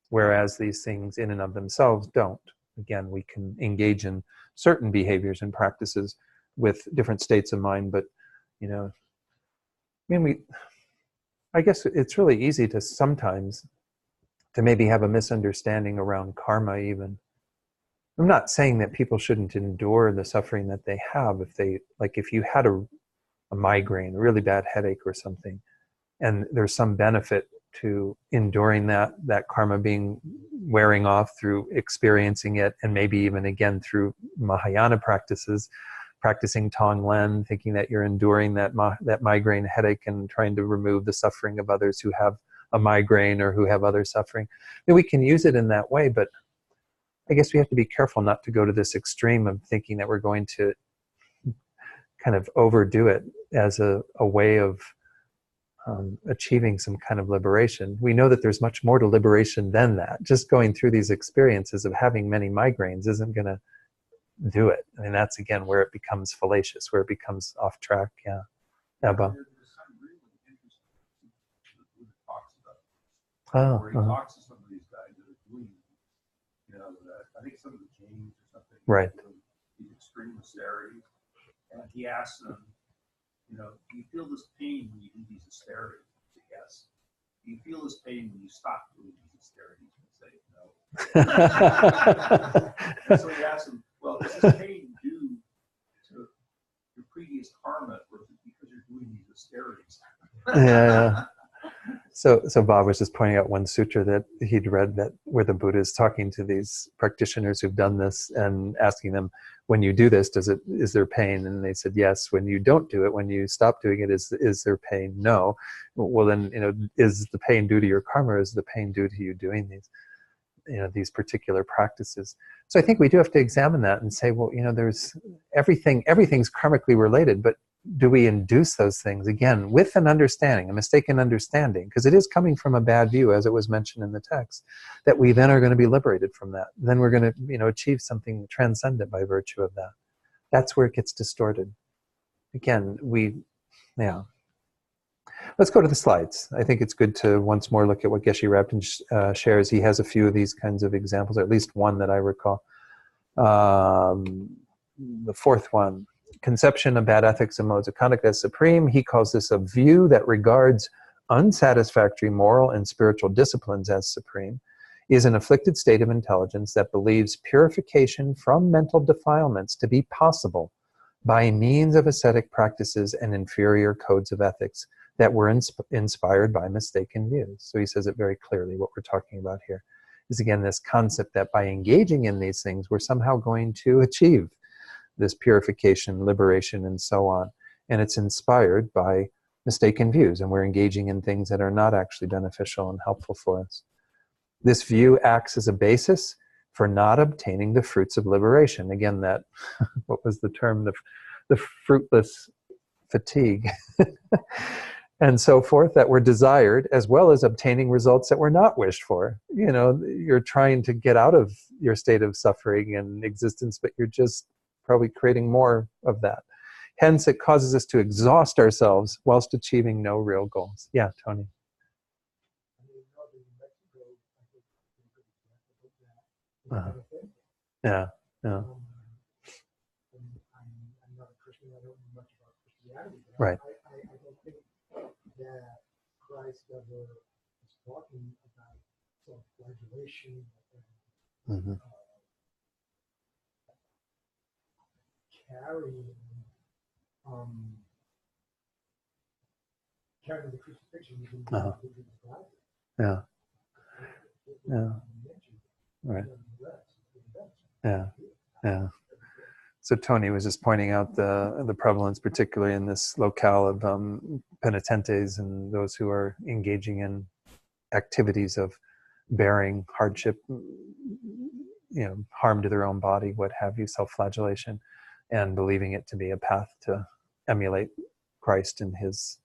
Whereas these things in and of themselves don't. Again, we can engage in certain behaviors and practices with different states of mind, but, I guess it's really easy to sometimes to maybe have a misunderstanding around karma even. I'm not saying that people shouldn't endure the suffering that they have if you had a migraine, a really bad headache or something, and there's some benefit to enduring that karma wearing off through experiencing it, and maybe even again through Mahayana practices, practicing Tonglen, thinking that you're enduring that migraine headache and trying to remove the suffering of others who have a migraine or who have other suffering. We can use it in that way, but I guess we have to be careful not to go to this extreme of thinking that we're going to kind of overdo it as a way of achieving some kind of liberation. We know that there's much more to liberation than that. Just going through these experiences of having many migraines isn't going to do it. I mean, that's again where it becomes fallacious, where it becomes off track. Yeah. Yeah, Bob. There's some really interesting things that Buddha talks about. Where he talks to some of these guys that are doing, I think some of the Jains or something. Right. These extreme austerities. And he asks them, do you feel this pain when you do these austerities? They say, yes. Do you feel this pain when you stop doing these austerities? They say, no. And so he asks them, well, is this pain due to your previous karma, or is it because you're doing these austerities? Yeah. So Bob was just pointing out one sutra that he'd read where the Buddha is talking to these practitioners who've done this and asking them, when you do this, is there pain? And they said, yes. When you don't do it, when you stop doing it, is there pain? No. Well, then, is the pain due to your karma, or is the pain due to you doing these particular practices? So I think we do have to examine that and say, well, there's everything's karmically related, but do we induce those things, again, with an understanding, a mistaken understanding, because it is coming from a bad view, as it was mentioned in the text, that we then are going to be liberated from that. Then we're going to, achieve something transcendent by virtue of that. That's where it gets distorted. Again, Let's go to the slides. I think it's good to once more look at what Geshe Rabten shares. He has a few of these kinds of examples, or at least one that I recall. The fourth one, conception of bad ethics and modes of conduct as supreme. He calls this a view that regards unsatisfactory moral and spiritual disciplines as supreme, is an afflicted state of intelligence that believes purification from mental defilements to be possible by means of ascetic practices and inferior codes of ethics that were inspired by mistaken views. So he says it very clearly. What we're talking about here is, again, this concept that by engaging in these things, we're somehow going to achieve this purification, liberation, and so on. And it's inspired by mistaken views, and we're engaging in things that are not actually beneficial and helpful for us. This view acts as a basis for not obtaining the fruits of liberation. Again, that, what was the term? The fruitless fatigue, and so forth that were desired, as well as obtaining results that were not wished for. You know, you're trying to get out of your state of suffering and existence, but you're just probably creating more of that. Hence, it causes us to exhaust ourselves whilst achieving no real goals. Yeah, Tony. Yeah, yeah. I'm not a Christian. I don't know much about Christianity. But Right. I don't think that Christ ever was talking about self-flagellation and carrying carrying the crucifixion within the Bible. Yeah. Yeah. Right. Yeah. Yeah. So Tony was just pointing out the prevalence, particularly in this locale of penitentes and those who are engaging in activities of bearing hardship, you know, harm to their own body, what have you, self-flagellation, and believing it to be a path to emulate Christ and his.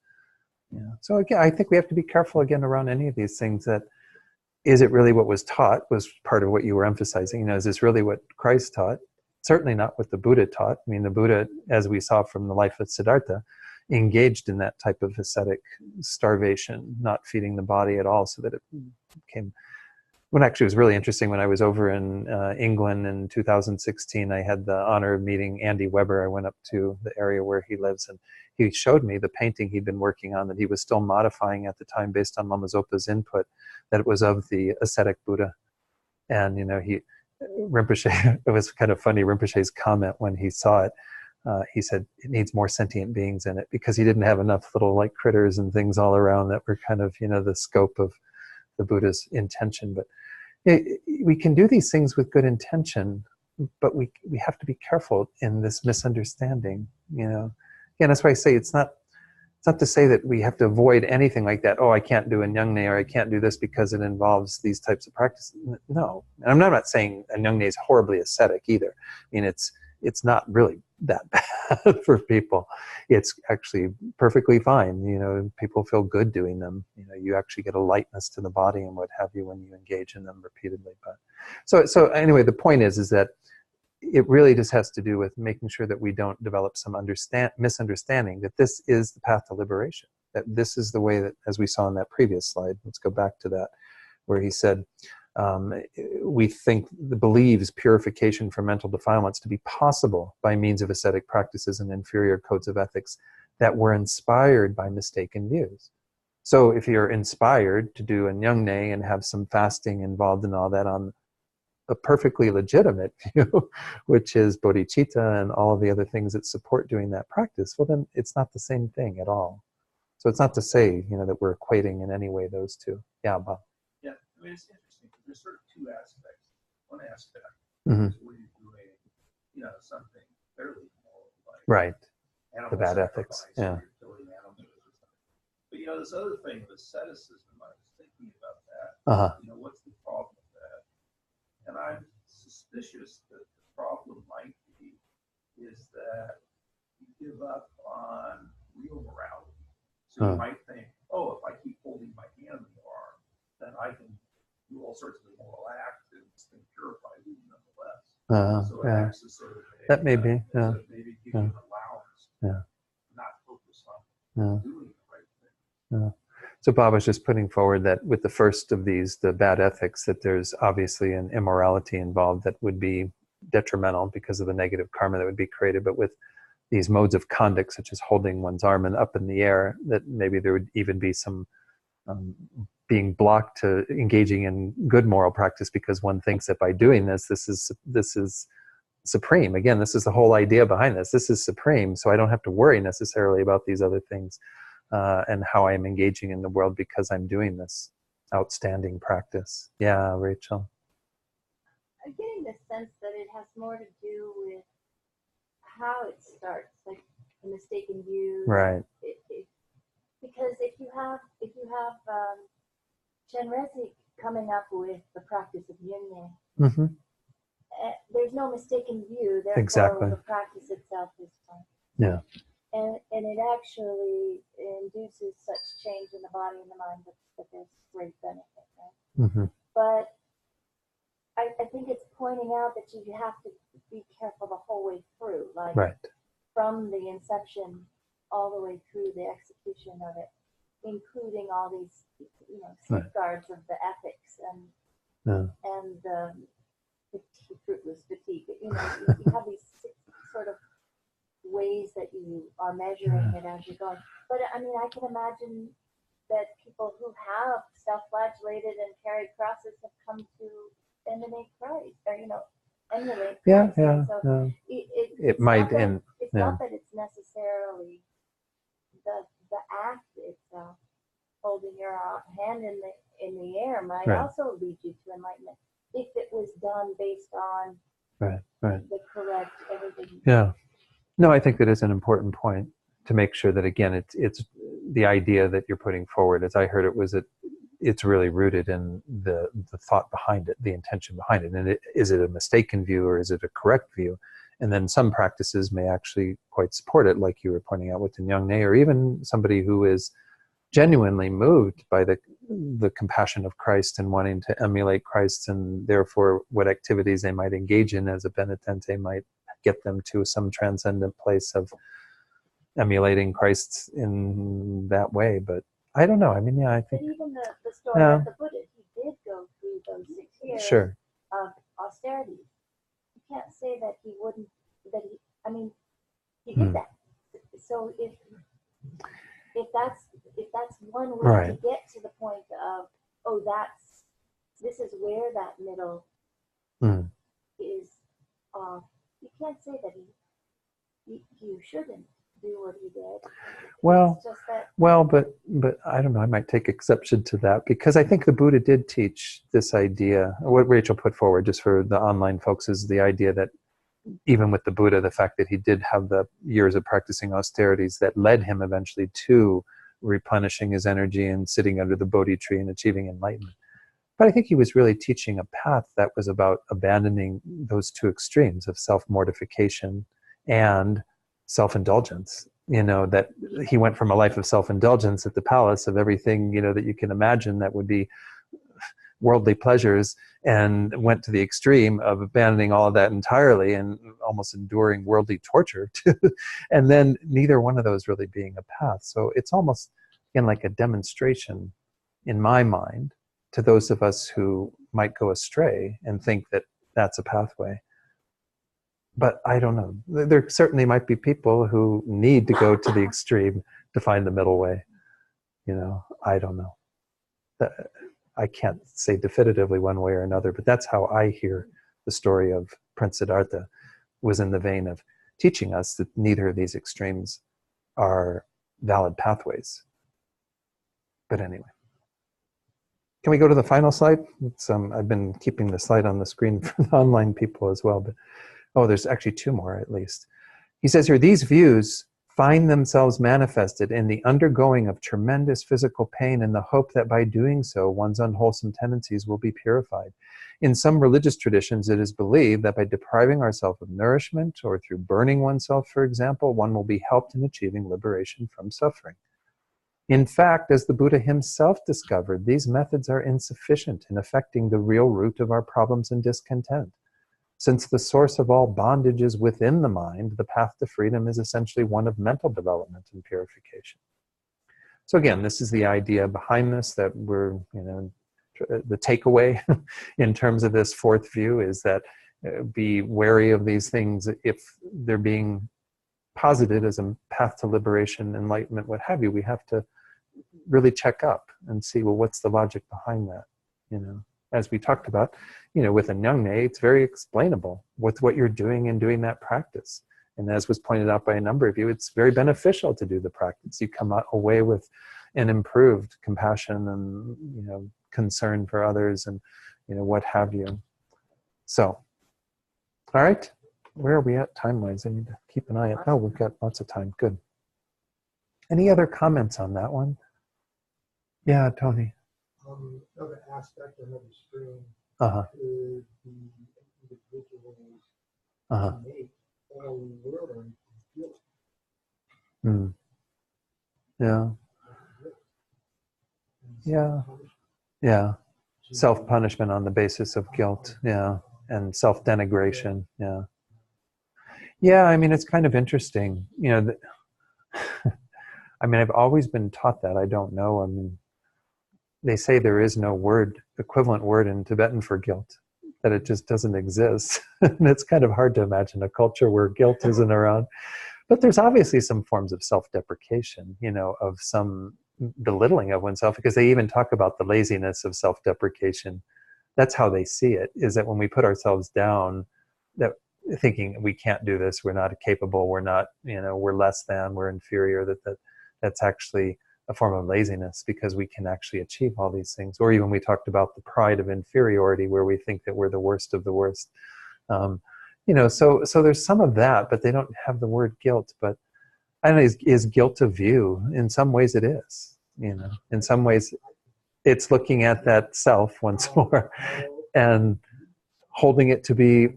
Yeah. So again, I think we have to be careful again around any of these things. That is it really what was taught? Was part of what you were emphasizing. You know, is this really what Christ taught? Certainly not what the Buddha taught. I mean, the Buddha, as we saw from the life of Siddhartha, engaged in that type of ascetic starvation, not feeding the body at all, so that it became. When actually it was really interesting, when I was over in England in 2016, I had the honor of meeting Andy Weber. I went up to the area where he lives, and he showed me the painting he'd been working on that he was still modifying at the time based on Lama Zopa's input, that it was of the ascetic Buddha. And, you know, Rinpoche, it was kind of funny, Rinpoche's comment when he saw it, he said, it needs more sentient beings in it, because he didn't have enough little like critters and things all around that were kind of, you know, the scope of the Buddha's intention. But we can do these things with good intention, but we have to be careful in this misunderstanding, you know. Again, that's why I say it's not to say that we have to avoid anything like that. Oh, I can't do a Nyungne, or I can't do this because it involves these types of practices. No, and I'm not saying a Nyungne is horribly ascetic either. I mean, it's not really that bad for people. It's actually perfectly fine. You know, people feel good doing them. You know, you actually get a lightness to the body and what have you when you engage in them repeatedly. But so anyway, the point is that it really just has to do with making sure that we don't develop some misunderstanding that this is the path to liberation, that this is the way that, as we saw in that previous slide, let's go back to that, where he said, we think, believes purification from mental defilements to be possible by means of ascetic practices and inferior codes of ethics that were inspired by mistaken views. So if you're inspired to do a Nyungne and have some fasting involved in all that on a perfectly legitimate view, which is bodhicitta and all of the other things that support doing that practice, well then it's not the same thing at all. So it's not to say, you know, that we're equating in any way those two. Yeah, Bob. Yeah, I mean, it's interesting, because there's sort of two aspects. One aspect is where you're doing, you know, something fairly moral, like right, animal the bad ethics. sacrifice, or Yeah. you're killing animals or something. But you know, this other thing of asceticism, I was thinking about that. You know, what's the problem with that? And I'm suspicious that the problem might be is that you give up on real morality. So you might think, oh, if I keep holding my hand in the arm, then I can do all sorts of immoral acts and still purify you nonetheless. So it acts as sort of that may be, yeah. Maybe give you an allowance, not focus on doing the right thing. Yeah. So Bob was just putting forward that with the first of these, the bad ethics, that there's obviously an immorality involved that would be detrimental because of the negative karma that would be created. But with these modes of conduct, such as holding one's arm up in the air, that maybe there would even be some being blocked to engaging in good moral practice, because one thinks that by doing this is supreme. Again, this is the whole idea behind this. This is supreme, so I don't have to worry necessarily about these other things. And how I'm engaging in the world because I'm doing this outstanding practice. Yeah, Rachel. I'm getting the sense that it has more to do with how it starts, like a mistaken view. Right. Because if you have Chenrezig coming up with the practice of Nyungne, there's no mistaken view. Therefore, Exactly. the practice itself is fine. Yeah. and it actually induces such change in the body and the mind that there's great benefit, right? Mm-hmm. But I think it's pointing out that you have to be careful the whole way through, like Right. from the inception all the way through the execution of it, including all these, safeguards of the ethics and the fruitless fatigue. You have these sort of ways that you are measuring it as you're going. But I mean, I can imagine that people who have self-flagellated and carried crosses have come to emanate Christ, or emulate Christ. And so it might, it's not that it's necessarily the act itself. Holding your hand in the air might also lead you to enlightenment if it was done based on the correct everything. Yeah. No, I think that is an important point to make sure that, again, it's the idea that you're putting forward, as I heard it, was that it's really rooted in the thought behind it, the intention behind it. And is it a mistaken view or is it a correct view? And then some practices may actually quite support it, like you were pointing out with the Nyungne, or even somebody who is genuinely moved by the compassion of Christ and wanting to emulate Christ, and therefore what activities they might engage in as a penitente might get them to some transcendent place of emulating Christ in that way. But I don't know. I mean, I think. But even the story of the Buddha, he did go through those 6 years of austerity. You can't say that he wouldn't. He did that. So if that's one way to get to the point of, this is where that middle is off. You can't say that you shouldn't do what he did. Well, it's just that, but I don't know. I might take exception to that, because I think the Buddha did teach this idea. What Rachel put forward, just for the online folks, is the idea that even with the Buddha, the fact that he did have the years of practicing austerities that led him eventually to replenishing his energy and sitting under the Bodhi tree and achieving enlightenment. But I think he was really teaching a path that was about abandoning those two extremes of self-mortification and self-indulgence. That he went from a life of self-indulgence at the palace of everything, that you can imagine that would be worldly pleasures, and went to the extreme of abandoning all of that entirely and almost enduring worldly torture and then neither one of those really being a path. So it's almost, again, like a demonstration in my mind to those of us who might go astray and think that that's a pathway. But I don't know. There certainly might be people who need to go to the extreme to find the middle way. I don't know. I can't say definitively one way or another, but that's how I hear the story of Prince Siddhartha, was in the vein of teaching us that neither of these extremes are valid pathways. But anyway. Can we go to the final slide? I've been keeping the slide on the screen for the online people as well, but there's actually 2 more at least. He says here, these views find themselves manifested in the undergoing of tremendous physical pain in the hope that by doing so, one's unwholesome tendencies will be purified. In some religious traditions, it is believed that by depriving ourselves of nourishment, or through burning oneself, for example, one will be helped in achieving liberation from suffering. In fact, as the Buddha himself discovered, these methods are insufficient in affecting the real root of our problems and discontent. Since the source of all bondage is within the mind, the path to freedom is essentially one of mental development and purification. So again, this is the idea behind this, that we're, the takeaway in terms of this 4th view is that be wary of these things if they're being posited as a path to liberation, enlightenment, what have you. We have to really check up and see, well, what's the logic behind that? As we talked about, with a Nyungne, it's very explainable with what you're doing and doing that practice. And as was pointed out by a number of you, it's very beneficial to do the practice. You come away with an improved compassion and, concern for others and, what have you. So, all right, where are we at time-wise? I need to keep an eye out. Oh, we've got lots of time. Good. Any other comments on that one? Yeah, Tony. Another aspect, another stream Uh-huh. could be individuals Uh-huh. make all the world or feel it. Self-punishment on the basis of guilt, yeah, and self-denigration, yeah. Yeah, I mean, it's kind of interesting, you know, I mean, I've always been taught that. I don't know. I mean, they say there is no equivalent word in Tibetan for guilt, that it just doesn't exist. And it's kind of hard to imagine a culture where guilt isn't around. But there's obviously some forms of self-deprecation, you know, of some belittling of oneself, because they even talk about the laziness of self-deprecation. That's how they see it, is that when we put ourselves down, that thinking we can't do this, we're not capable, we're not, you know, we're less than, we're inferior, that's actually a form of laziness, because we can actually achieve all these things. Or even we talked about the pride of inferiority, where we think that we're the worst of the worst. You know, so there's some of that, but they don't have the word guilt. But I don't know, is guilt a view? In some ways it is, you know. In some ways it's looking at that self once more and holding it to be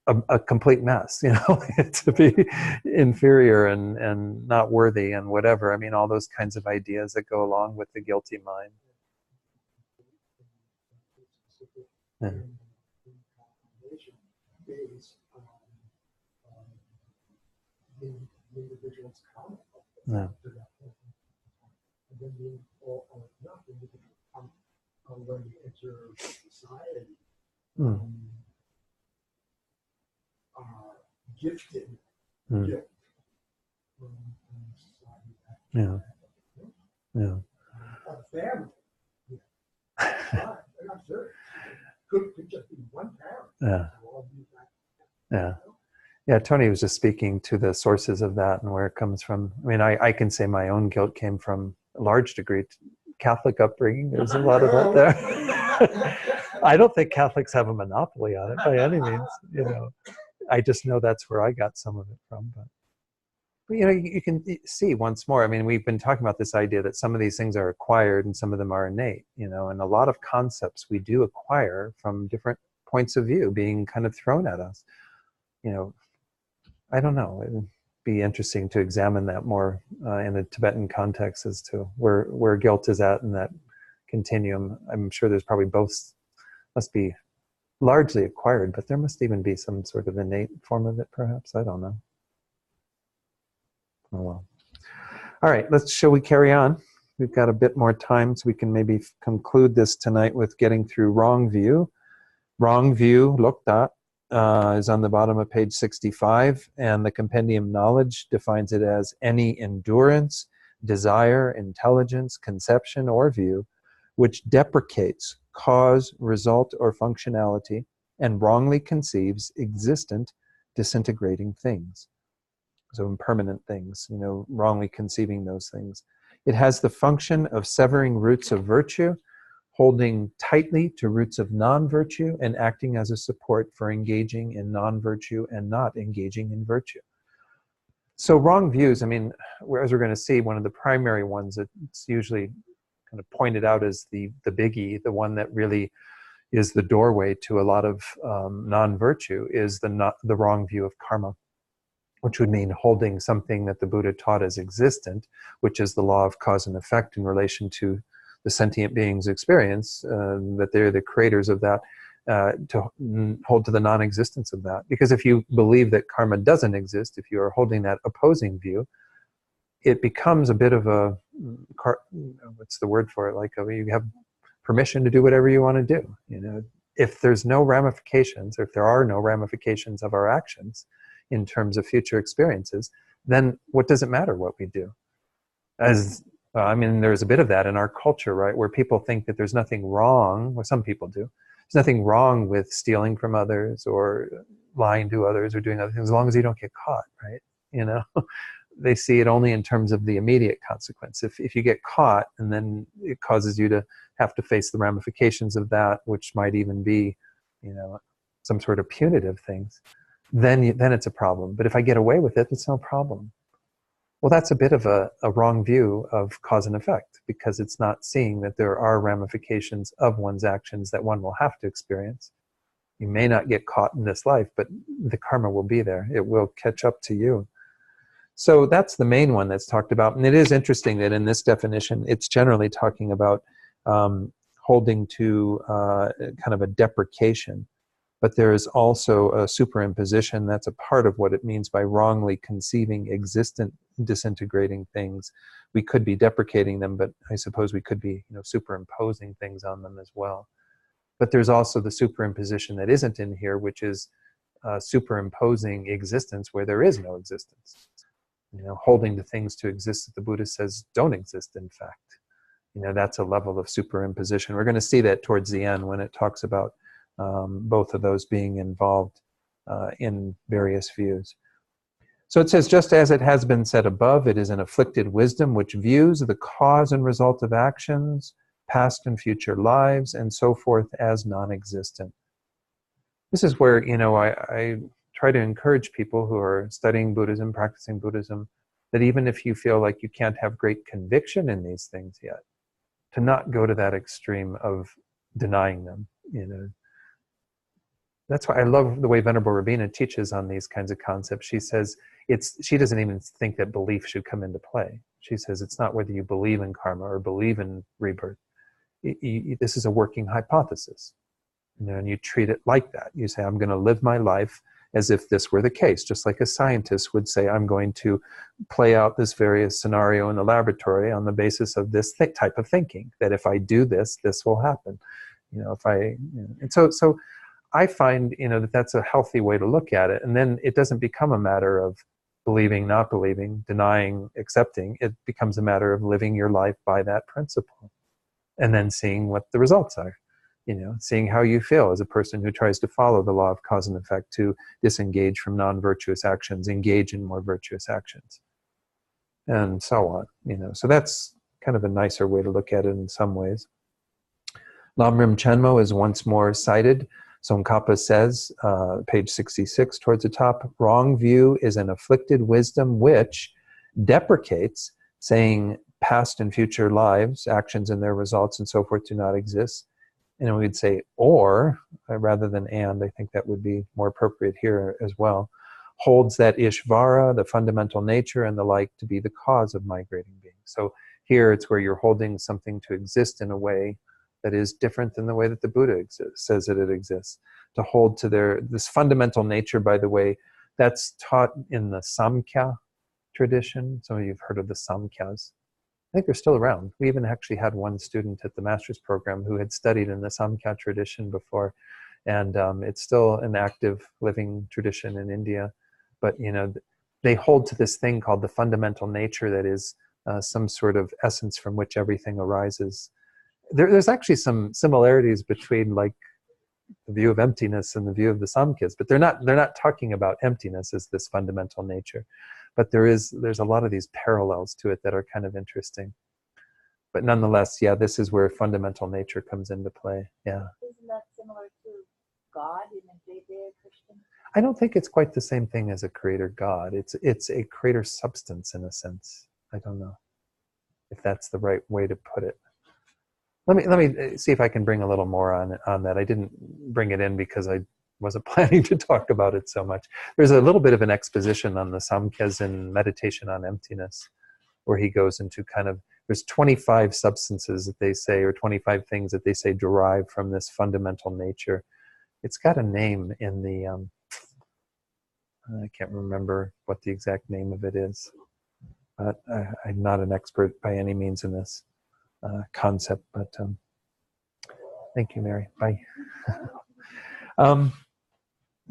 a complete mess, you know, to be inferior and not worthy and whatever. I mean, all those kinds of ideas that go along with the guilty mind. Yeah. The individual's comment Yeah. to that point. And then being all or nothing, when you enter society, are gifted gift from society. Yeah. Yeah. A family. Yeah. And I'm sure could just be one parent. Yeah. Yeah. Yeah, Tony was just speaking to the sources of that and where it comes from. I mean, I can say my own guilt came from a large degree Catholic upbringing. There's a lot of that there. I don't think Catholics have a monopoly on it by any means. You know, I just know that's where I got some of it from. But you know, you can see once more. I mean, we've been talking about this idea that some of these things are acquired and some of them are innate. You know, and a lot of concepts we do acquire from different points of view being kind of thrown at us. You know, I don't know. It'd be interesting to examine that more in a Tibetan context as to where guilt is at in that continuum. I'm sure there's probably both, must be largely acquired, but there must even be some sort of innate form of it, perhaps. I don't know. Oh well. All right, shall we carry on? We've got a bit more time, so we can maybe conclude this tonight with getting through wrong view. Wrong view, Lokta, is on the bottom of page 65, and the Compendium Knowledge defines it as any endurance, desire, intelligence, conception, or view which deprecates cause, result, or functionality and wrongly conceives existent, disintegrating things. So impermanent things, you know, wrongly conceiving those things. It has the function of severing roots of virtue, holding tightly to roots of non-virtue, and acting as a support for engaging in non-virtue and not engaging in virtue. So wrong views, I mean, as we're going to see, one of the primary ones that's usually kind of pointed out as the biggie, the one that really is the doorway to a lot of non-virtue, is the wrong view of karma, which would mean holding something that the Buddha taught as existent, which is the law of cause and effect in relation to the sentient being's experience, that they're the creators of that, to hold to the non-existence of that. Because if you believe that karma doesn't exist, if you are holding that opposing view, it becomes a bit of a, what's the word for it? Like you have permission to do whatever you want to do. You know, if there's no ramifications, or if there are no ramifications of our actions in terms of future experiences, then what does it matter what we do? I mean, there's a bit of that in our culture, right? Where people think that there's nothing wrong, well, some people do, there's nothing wrong with stealing from others or lying to others or doing other things, as long as you don't get caught, right? You know, they see it only in terms of the immediate consequence. If you get caught, and then it causes you to have to face the ramifications of that, which might even be, you know, some sort of punitive things, then it's a problem. But if I get away with it, it's no problem. Well, that's a bit of a wrong view of cause and effect, because it's not seeing that there are ramifications of one's actions that one will have to experience. You may not get caught in this life, but the karma will be there. It will catch up to you. So that's the main one that's talked about. And it is interesting that in this definition, it's generally talking about holding to kind of a deprecation. But there is also a superimposition. That's a part of what it means by wrongly conceiving existent disintegrating things. We could be deprecating them, but I suppose we could be, superimposing things on them as well. But there's also the superimposition that isn't in here, which is superimposing existence where there is no existence. Holding the things to exist that the Buddha says don't exist, in fact. That's a level of superimposition. We're going to see that towards the end when it talks about both of those being involved in various views. So it says, just as it has been said above, it is an afflicted wisdom which views the cause and result of actions, past and future lives, and so forth as non-existent. This is where, I try to encourage people who are studying Buddhism, practicing Buddhism, that even if you feel like you can't have great conviction in these things yet, to not go to that extreme of denying them, That's why I love the way Venerable Rabina teaches on these kinds of concepts. She says she doesn't even think that belief should come into play. She says it's not whether you believe in karma or believe in rebirth. This is a working hypothesis. And you treat it like that. You say, I'm going to live my life as if this were the case, just like a scientist would say, I'm going to play out this various scenario in the laboratory on the basis of this type of thinking, that if I do this, this will happen. And so I find, that that's a healthy way to look at it. And then it doesn't become a matter of believing, not believing, denying, accepting. It becomes a matter of living your life by that principle and then seeing what the results are. Seeing how you feel as a person who tries to follow the law of cause and effect, to disengage from non-virtuous actions, engage in more virtuous actions, and so on. So that's kind of a nicer way to look at it in some ways. Lamrim Chenmo is once more cited. Tsongkhapa says, page 66 towards the top, wrong view is an afflicted wisdom which deprecates, saying past and future lives, actions and their results and so forth do not exist. And we'd say or, rather than and, I think that would be more appropriate here as well, holds that Ishvara, the fundamental nature and the like, to be the cause of migrating beings. So here it's where you're holding something to exist in a way that is different than the way that the Buddha says that it exists. To hold to this fundamental nature, by the way, that's taught in the Samkhya tradition. Some of you have heard of the Samkhyas. I think they're still around. We even actually had one student at the master's program who had studied in the Samkhya tradition before, and it's still an active living tradition in India. But they hold to this thing called the fundamental nature that is some sort of essence from which everything arises. There's actually some similarities between like the view of emptiness and the view of the Samkhyas, but they're not talking about emptiness as this fundamental nature. But there's a lot of these parallels to it that are kind of interesting. But nonetheless, yeah, this is where fundamental nature comes into play. Yeah. Isn't that similar to God in a Judeo-Christian? I don't think it's quite the same thing as a creator God. It's a creator substance in a sense. I don't know if that's the right way to put it. Let me see if I can bring a little more on that. I didn't bring it in because I wasn't planning to talk about it so much. There's a little bit of an exposition on the Samkhyas in Meditation on Emptiness, where he goes into there's 25 substances that they say, or 25 things that they say derive from this fundamental nature. It's got a name in the, I can't remember what the exact name of it is, but I'm not an expert by any means in this concept, but thank you, Mary. Bye.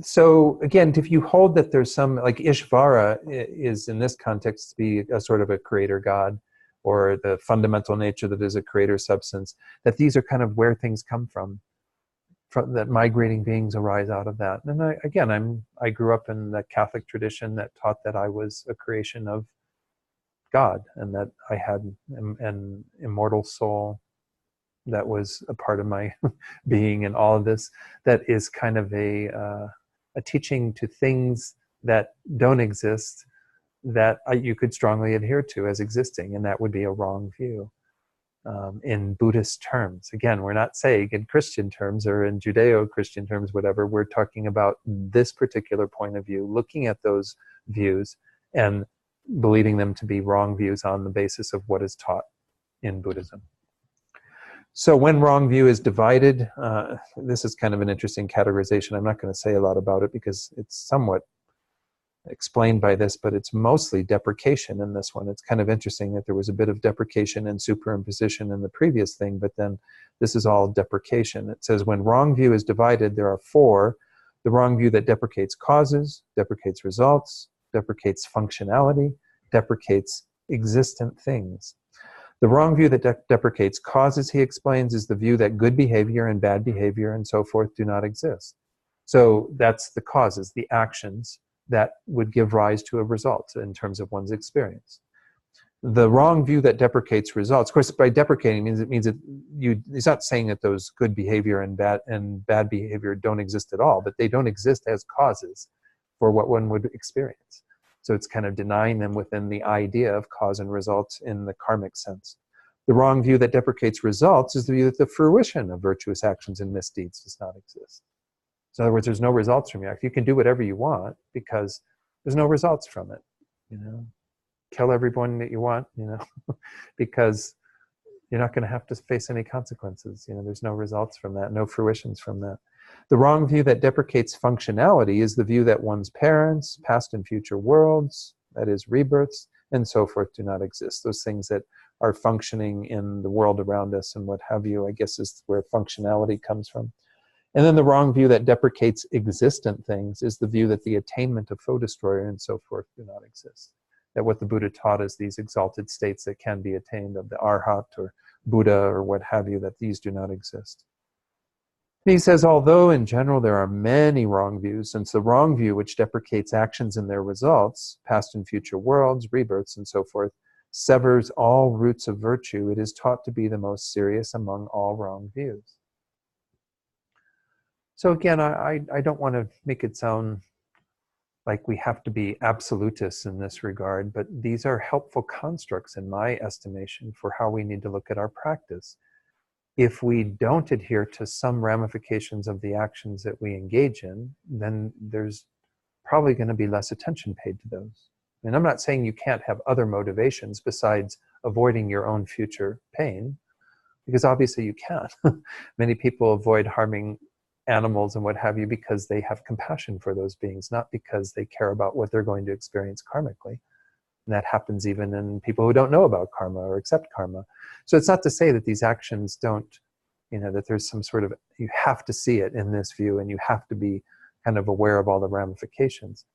So again, if you hold that there's some, like Ishvara is in this context to be a sort of a creator God, or the fundamental nature that is a creator substance, that these are kind of where things come from that migrating beings arise out of that. And I grew up in the Catholic tradition that taught that I was a creation of God, and that I had an immortal soul that was a part of my being, and all of this that is kind of a teaching to things that don't exist that you could strongly adhere to as existing, and that would be a wrong view in Buddhist terms. Again, we're not saying in Christian terms or in Judeo-Christian terms, whatever. We're talking about this particular point of view, looking at those views and believing them to be wrong views on the basis of what is taught in Buddhism. So when wrong view is divided, this is kind of an interesting categorization. I'm not going to say a lot about it because it's somewhat explained by this, but it's mostly deprecation in this one. It's kind of interesting that there was a bit of deprecation and superimposition in the previous thing, but then this is all deprecation. It says when wrong view is divided, there are four. The wrong view that deprecates causes, deprecates results, deprecates functionality, deprecates existent things. The wrong view that deprecates causes, he explains, is the view that good behavior and bad behavior and so forth do not exist. So that's the causes, the actions that would give rise to a result in terms of one's experience. The wrong view that deprecates results, of course, by deprecating it means that it's not saying that those good behavior and bad behavior don't exist at all, but they don't exist as causes for what one would experience. So it's kind of denying them within the idea of cause and result in the karmic sense. The wrong view that deprecates results is the view that the fruition of virtuous actions and misdeeds does not exist. So in other words, there's no results from your act. You can do whatever you want because there's no results from it. You know, kill everyone that you want, you know, because you're not going to have to face any consequences. You know, there's no results from that, no fruitions from that. The wrong view that deprecates functionality is the view that one's parents, past and future worlds, that is rebirths, and so forth, do not exist. Those things that are functioning in the world around us and what have you, I guess, is where functionality comes from. And then the wrong view that deprecates existent things is the view that the attainment of foe destroyer and so forth do not exist. That what the Buddha taught is these exalted states that can be attained of the Arhat or Buddha or what have you, that these do not exist. He says, although in general there are many wrong views, since the wrong view which deprecates actions and their results, past and future worlds, rebirths, and so forth, severs all roots of virtue, it is taught to be the most serious among all wrong views. So again, I don't want to make it sound like we have to be absolutists in this regard, but these are helpful constructs in my estimation for how we need to look at our practice. If we don't adhere to some ramifications of the actions that we engage in, then there's probably going to be less attention paid to those. And I'm not saying you can't have other motivations besides avoiding your own future pain, because obviously you can. Many people avoid harming animals and what have you because they have compassion for those beings, not because they care about what they're going to experience karmically. And that happens even in people who don't know about karma or accept karma. So it's not to say that these actions don't, you know, that there's some sort of, you have to see it in this view and you have to be kind of aware of all the ramifications.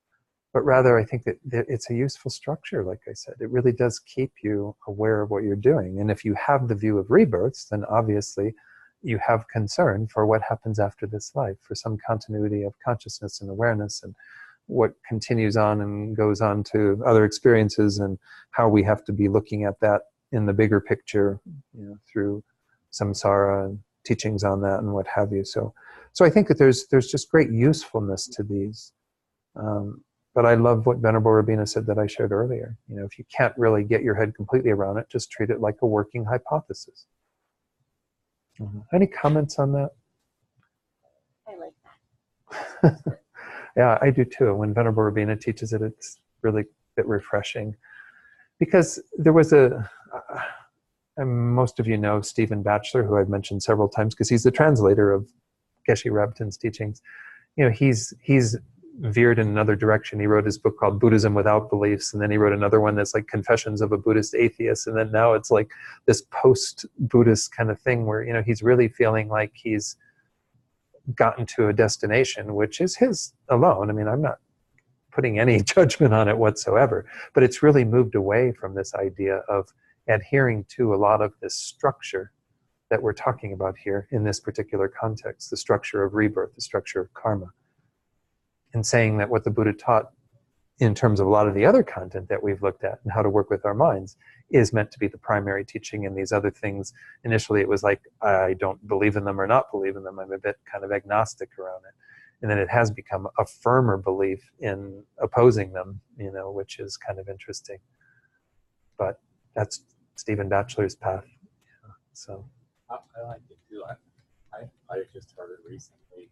But rather, I think that it's a useful structure, like I said. It really does keep you aware of what you're doing. And if you have the view of rebirths, then obviously you have concern for what happens after this life, for some continuity of consciousness and awareness and what continues on and goes on to other experiences and how we have to be looking at that in the bigger picture, you know, through samsara and teachings on that and what have you. So I think that there's just great usefulness to these. But I love what Venerable Rabina said that I shared earlier. You know, if you can't really get your head completely around it, just treat it like a working hypothesis. Any comments on that? I like that. Yeah, I do too. When Venerable Rabina teaches it, it's really a bit refreshing. Because there was and most of you know Stephen Batchelor, who I've mentioned several times, because he's the translator of Geshe Rabtin's teachings. You know, he's veered in another direction. He wrote his book called Buddhism Without Beliefs, and then he wrote another one that's like Confessions of a Buddhist Atheist, and then now it's like this post-Buddhist kind of thing where, you know, he's really feeling like he's gotten to a destination which is his alone. I mean, I'm not putting any judgment on it whatsoever, but it's really moved away from this idea of adhering to a lot of this structure that we're talking about here in this particular context, the structure of rebirth, the structure of karma, and saying that what the Buddha taught in terms of a lot of the other content that we've looked at and how to work with our minds is meant to be the primary teaching, and these other things, initially it was like, I don't believe in them or not believe in them. I'm a bit kind of agnostic around it. And then it has become a firmer belief in opposing them, you know, which is kind of interesting. But that's Stephen Batchelor's path. Yeah, so. I like it too. I just heard it recently.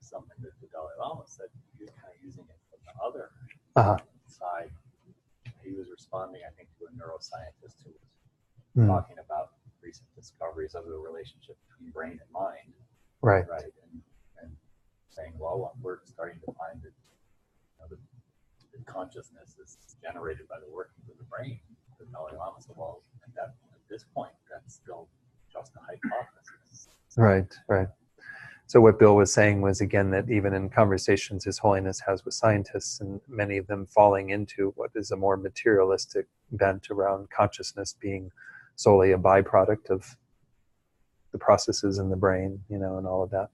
Something that the Dalai Lama said. He was kind of using it from the other side. He was responding, I think, to a neuroscientist who was talking about recent discoveries of the relationship between brain and mind, Right. right? And saying, well, we're starting to find that the consciousness is generated by the workings of the brain. The Dalai Lama said, well, at this point, that's still just a hypothesis. Right, right. So what Bill was saying was, again, that even in conversations His Holiness has with scientists, and many of them falling into what is a more materialistic bent around consciousness being solely a byproduct of the processes in the brain, and all of that,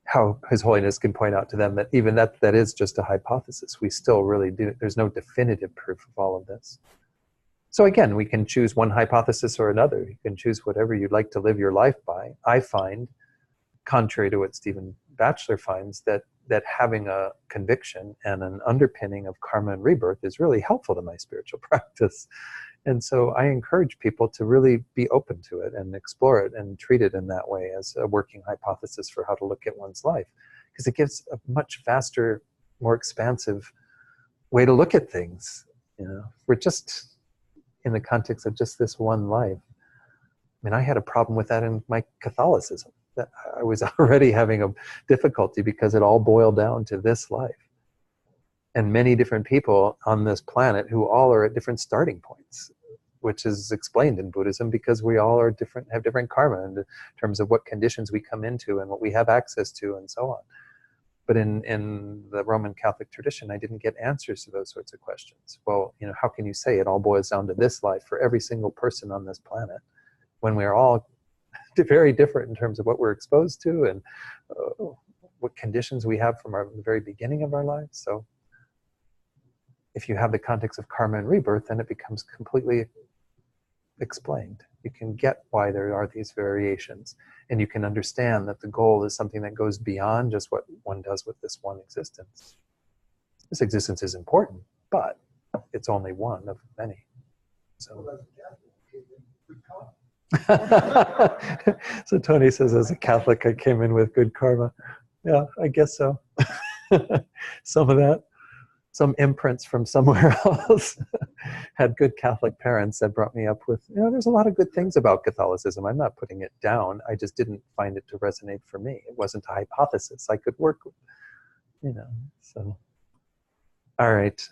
how His Holiness can point out to them that even that is just a hypothesis. We still really do, there's no definitive proof of all of this. So again, we can choose one hypothesis or another. You can choose whatever you'd like to live your life by. I find, contrary to what Stephen Batchelor finds, that having a conviction and an underpinning of karma and rebirth is really helpful to my spiritual practice. And so I encourage people to really be open to it and explore it and treat it in that way as a working hypothesis for how to look at one's life. Because it gives a much vaster, more expansive way to look at things. We're just in the context of just this one life. I mean, I had a problem with that in my Catholicism. That I was already having a difficulty because it all boiled down to this life. And many different people on this planet who all are at different starting points, which is explained in Buddhism because we all are different, have different karma in terms of what conditions we come into and what we have access to and so on. But in the Roman Catholic tradition, I didn't get answers to those sorts of questions. Well, how can you say it all boils down to this life for every single person on this planet when we're all very different in terms of what we're exposed to and what conditions we have from the very beginning of our lives? So if you have the context of karma and rebirth, then it becomes completely explained. You can get why there are these variations, and you can understand that the goal is something that goes beyond just what one does with this one existence. This existence is important, but it's only one of many. So. So Tony says, as a Catholic, I came in with good karma. Yeah, I guess so. Some of that, some imprints from somewhere else. Had good Catholic parents that brought me up with, there's a lot of good things about Catholicism. I'm not putting it down. I just didn't find it to resonate for me. It wasn't a hypothesis I could work with, so. All right.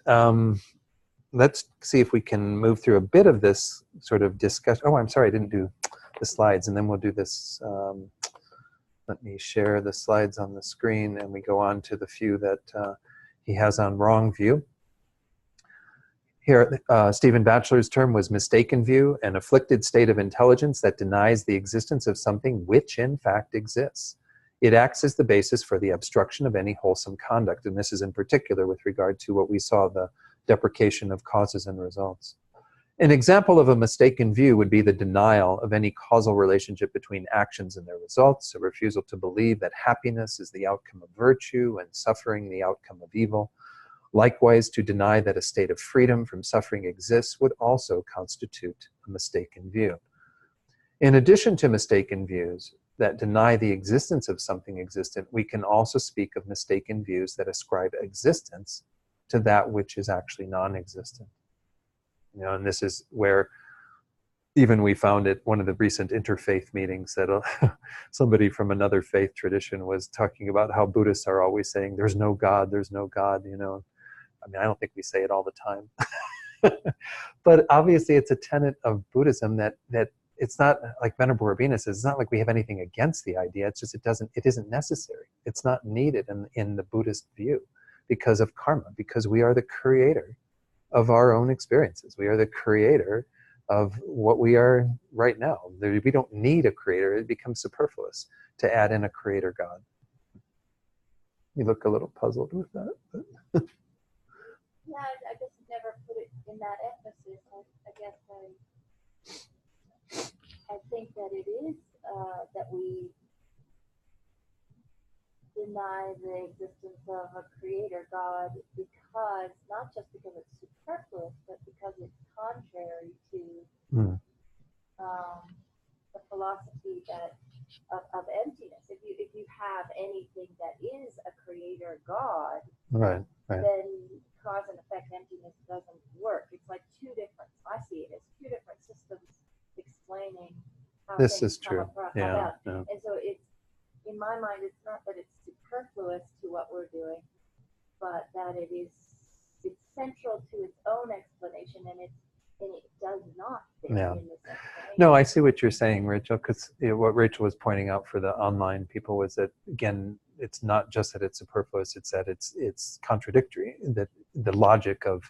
Let's see if we can move through a bit of this sort of discussion. Oh, I'm sorry, I didn't do the slides, and then we'll do this. Let me share the slides on the screen, and we go on to the few that he has on wrong view. Here, Stephen Batchelor's term was mistaken view, an afflicted state of intelligence that denies the existence of something which in fact exists. It acts as the basis for the obstruction of any wholesome conduct, and this is in particular with regard to what we saw, the deprecation of causes and results. An example of a mistaken view would be the denial of any causal relationship between actions and their results, a refusal to believe that happiness is the outcome of virtue and suffering the outcome of evil. Likewise, to deny that a state of freedom from suffering exists would also constitute a mistaken view. In addition to mistaken views that deny the existence of something existent, we can also speak of mistaken views that ascribe existence to that which is actually non-existent. And this is where even we found at one of the recent interfaith meetings that somebody from another faith tradition was talking about how Buddhists are always saying, there's no God, there's no God, I mean, I don't think we say it all the time. But obviously it's a tenet of Buddhism that it's not like Venerable Rabina says, it's not like we have anything against the idea, it's just it isn't necessary. It's not needed in the Buddhist view because of karma, because we are the creator of our own experiences. We are the creator of what we are right now. We don't need a creator. It becomes superfluous to add in a creator God. You look a little puzzled with that. Yeah, I just never put it in that emphasis. I guess I think that it is that we deny the existence of a creator God because, not just because it's superfluous, but because it's contrary to the philosophy of emptiness. If you have anything that is a creator God, right. then cause and effect emptiness doesn't work. It's like I see it as two different systems explaining how This things is true. Yeah. about. Yeah. And so it's, in my mind, it's not that it's superfluous to what we're doing, but that it's central to its own explanation, and it does not fit Yeah. in this explanation. No, I see what you're saying, Rachel, because what Rachel was pointing out for the online people was that, again, it's not just that it's superfluous, it's that it's contradictory, that the logic of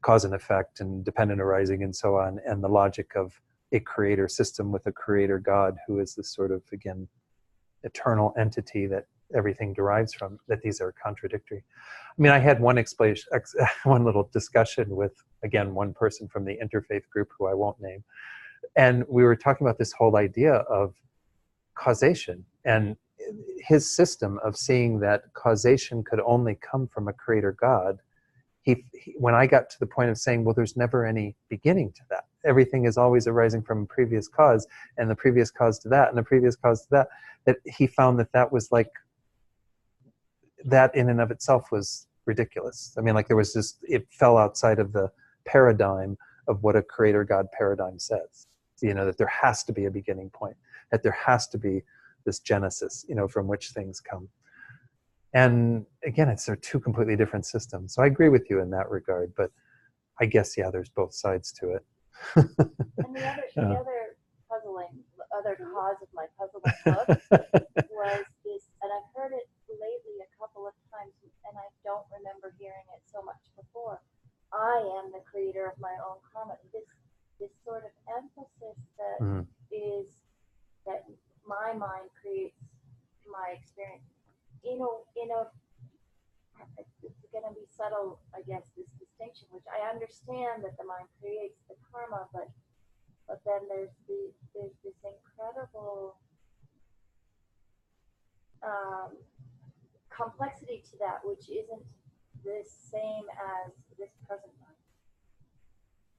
cause and effect and dependent arising and so on, and the logic of a creator system with a creator God who is this sort of, again, eternal entity that everything derives from, that these are contradictory. I mean, I had one one little discussion with, again, one person from the interfaith group who I won't name. And we were talking about this whole idea of causation and his system of seeing that causation could only come from a creator God. When I got to the point of saying, well, there's never any beginning to that. Everything is always arising from a previous cause, and the previous cause to that, and the previous cause to that, that he found that was like, that in and of itself was ridiculous. I mean, like, there was just, it fell outside of the paradigm of what a creator God paradigm says. That there has to be a beginning point, that there has to be this genesis, from which things come. And again, they're two completely different systems. So I agree with you in that regard, but I guess, yeah, there's both sides to it. And the other cause of my puzzling book was this, and I've heard it lately a couple of times, and I don't remember hearing it so much before. I am the creator of my own karma. This sort of emphasis that is that my mind creates my experience. It's going to be subtle, I guess, this distinction, which I understand that the mind creates the karma, but then there's this incredible complexity to that, which isn't the same as this present mind,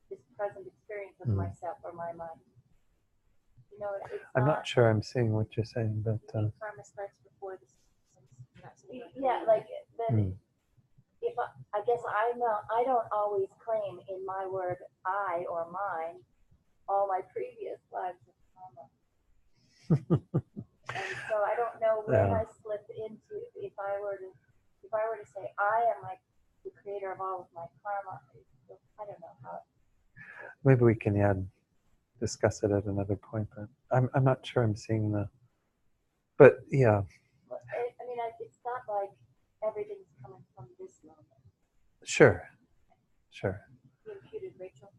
this present experience of myself or my mind. I'm not sure I'm seeing what you're saying, but karma starts before this. Yeah, like then. If I guess I don't always claim in my word I or mine all my previous lives of karma, and so I don't know when I slip into. If I were to say I am the creator of all of my karma, I don't know how. Maybe we can discuss it at another point. But I'm not sure I'm seeing but yeah. I mean, it's not like everything's coming from this moment. Sure. You imputed Rachel.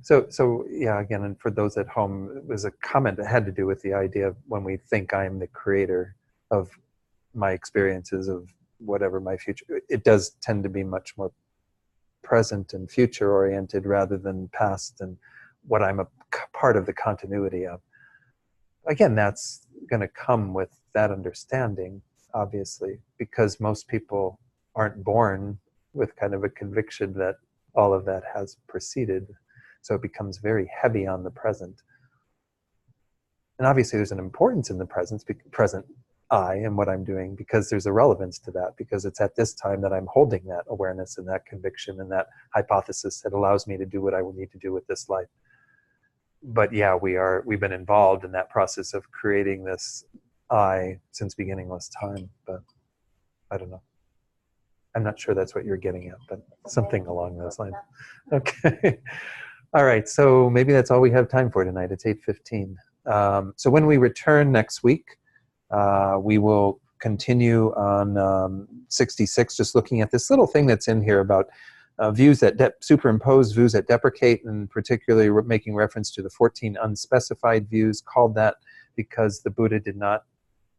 So yeah, again, and for those at home, it was a comment that had to do with the idea of when we think I'm the creator of my experiences of whatever my future, it does tend to be much more present and future oriented rather than past and what I'm a part of the continuity of. Again, that's going to come with that understanding, obviously, because most people aren't born with kind of a conviction that all of that has preceded. So it becomes very heavy on the present. And obviously there's an importance in the present I and what I'm doing, because there's a relevance to that, because it's at this time that I'm holding that awareness and that conviction and that hypothesis that allows me to do what I would need to do with this life. But yeah, we've been involved in that process of creating this I since beginningless time, but I don't know. I'm not sure that's what you're getting at, but something along those lines. Okay. All right. So maybe that's all we have time for tonight. It's 8:15. So when we return next week, we will continue on 66, just looking at this little thing that's in here about views that superimpose, views that deprecate, and particularly making reference to the 14 unspecified views, called that because the Buddha did not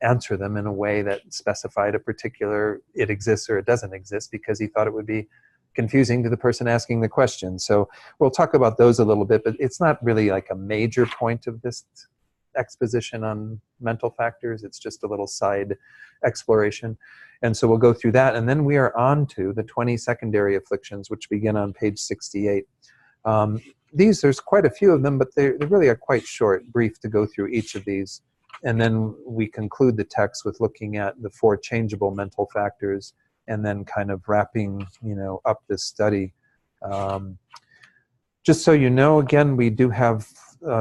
answer them in a way that specified a particular it exists or it doesn't exist, because he thought it would be confusing to the person asking the question. So we'll talk about those a little bit, but it's not really like a major point of this exposition on mental factors. It's just a little side exploration. And so we'll go through that, and then we are on to the 20 secondary afflictions, which begin on page 68. There's quite a few of them, but they really are quite short, brief to go through each of these. And then we conclude the text with looking at the 4 changeable mental factors, and then kind of wrapping, up this study. Just so you know, again, we do have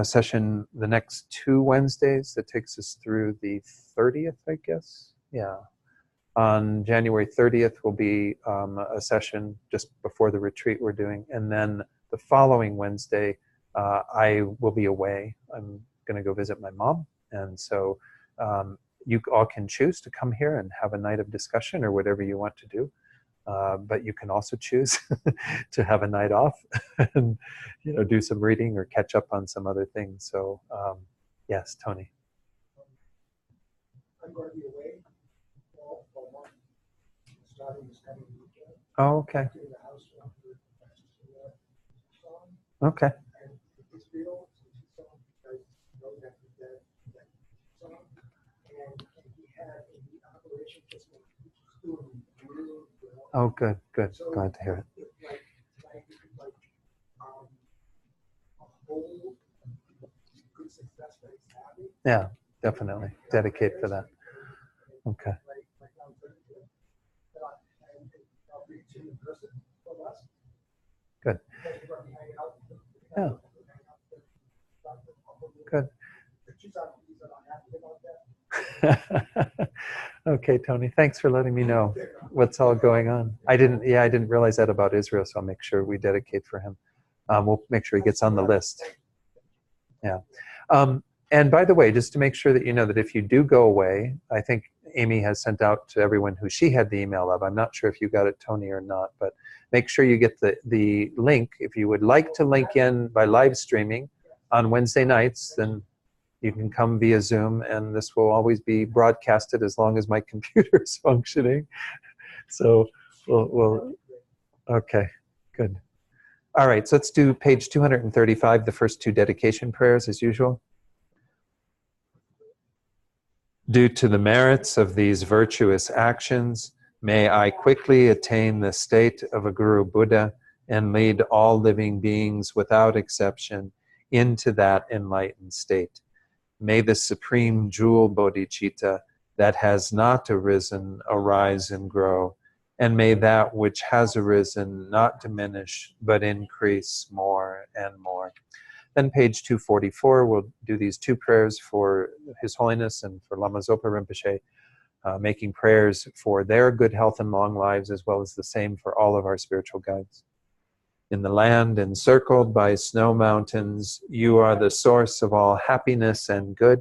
session the next 2 Wednesdays. That takes us through the 30th, I guess. Yeah. On January 30th will be a session just before the retreat we're doing. And then the following Wednesday, I will be away. I'm going to go visit my mom. And so you all can choose to come here and have a night of discussion or whatever you want to do. But you can also choose to have a night off and, you know, do some reading or catch up on some other things. So yes, Tony. I'm going to be away for a month, starting this coming weekend. Oh, okay. Doing the house run for song. Okay. And Israel, song, because you know that song. And he had in the operation just doing really well. Oh, good, good. So, Glad to hear it. A whole good success that he's having. Yeah, definitely. Dedicate for that. Okay. Good. Yeah. Good. Okay, Tony, thanks for letting me know what's all going on. I didn't realize that about Israel, so I'll make sure we dedicate for him. We'll make sure he gets on the list. Yeah. And by the way, just to make sure that you know that if you do go away, I think Amy has sent out to everyone who she had the email of. I'm not sure if you got it, Tony, or not, but make sure you get the link. If you would like to link in by live streaming on Wednesday nights, then you can come via Zoom, and this will always be broadcasted as long as my computer is functioning. So we'll okay, good. All right, so let's do page 235, the first 2 dedication prayers as usual. Due to the merits of these virtuous actions, may I quickly attain the state of a Guru Buddha and lead all living beings without exception into that enlightened state. May the supreme jewel bodhicitta that has not arisen arise and grow, and may that which has arisen not diminish but increase more and more. Then page 244, we'll do these 2 prayers for His Holiness and for Lama Zopa Rinpoche, making prayers for their good health and long lives, as well as the same for all of our spiritual guides. In the land encircled by snow mountains, you are the source of all happiness and good.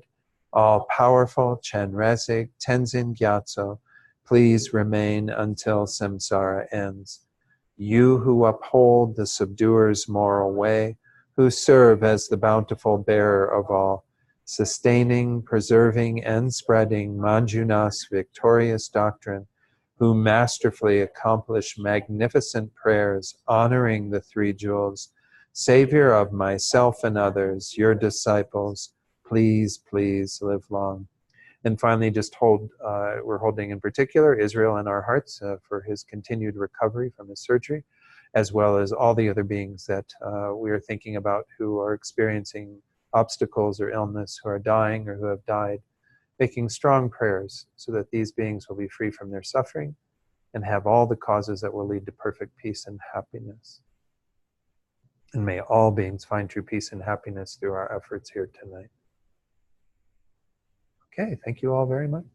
All powerful Chenrezig Tenzin Gyatso, please remain until samsara ends. You who uphold the subduer's moral way, who serve as the bountiful bearer of all, sustaining, preserving, and spreading Manjunath's victorious doctrine, who masterfully accomplish magnificent prayers honoring the 3 jewels, Savior of myself and others, your disciples, please, please live long. And finally, just we're holding in particular Israel in our hearts for his continued recovery from his surgery, as well as all the other beings that we are thinking about who are experiencing obstacles or illness, who are dying or who have died, making strong prayers so that these beings will be free from their suffering and have all the causes that will lead to perfect peace and happiness. And may all beings find true peace and happiness through our efforts here tonight. Okay, thank you all very much.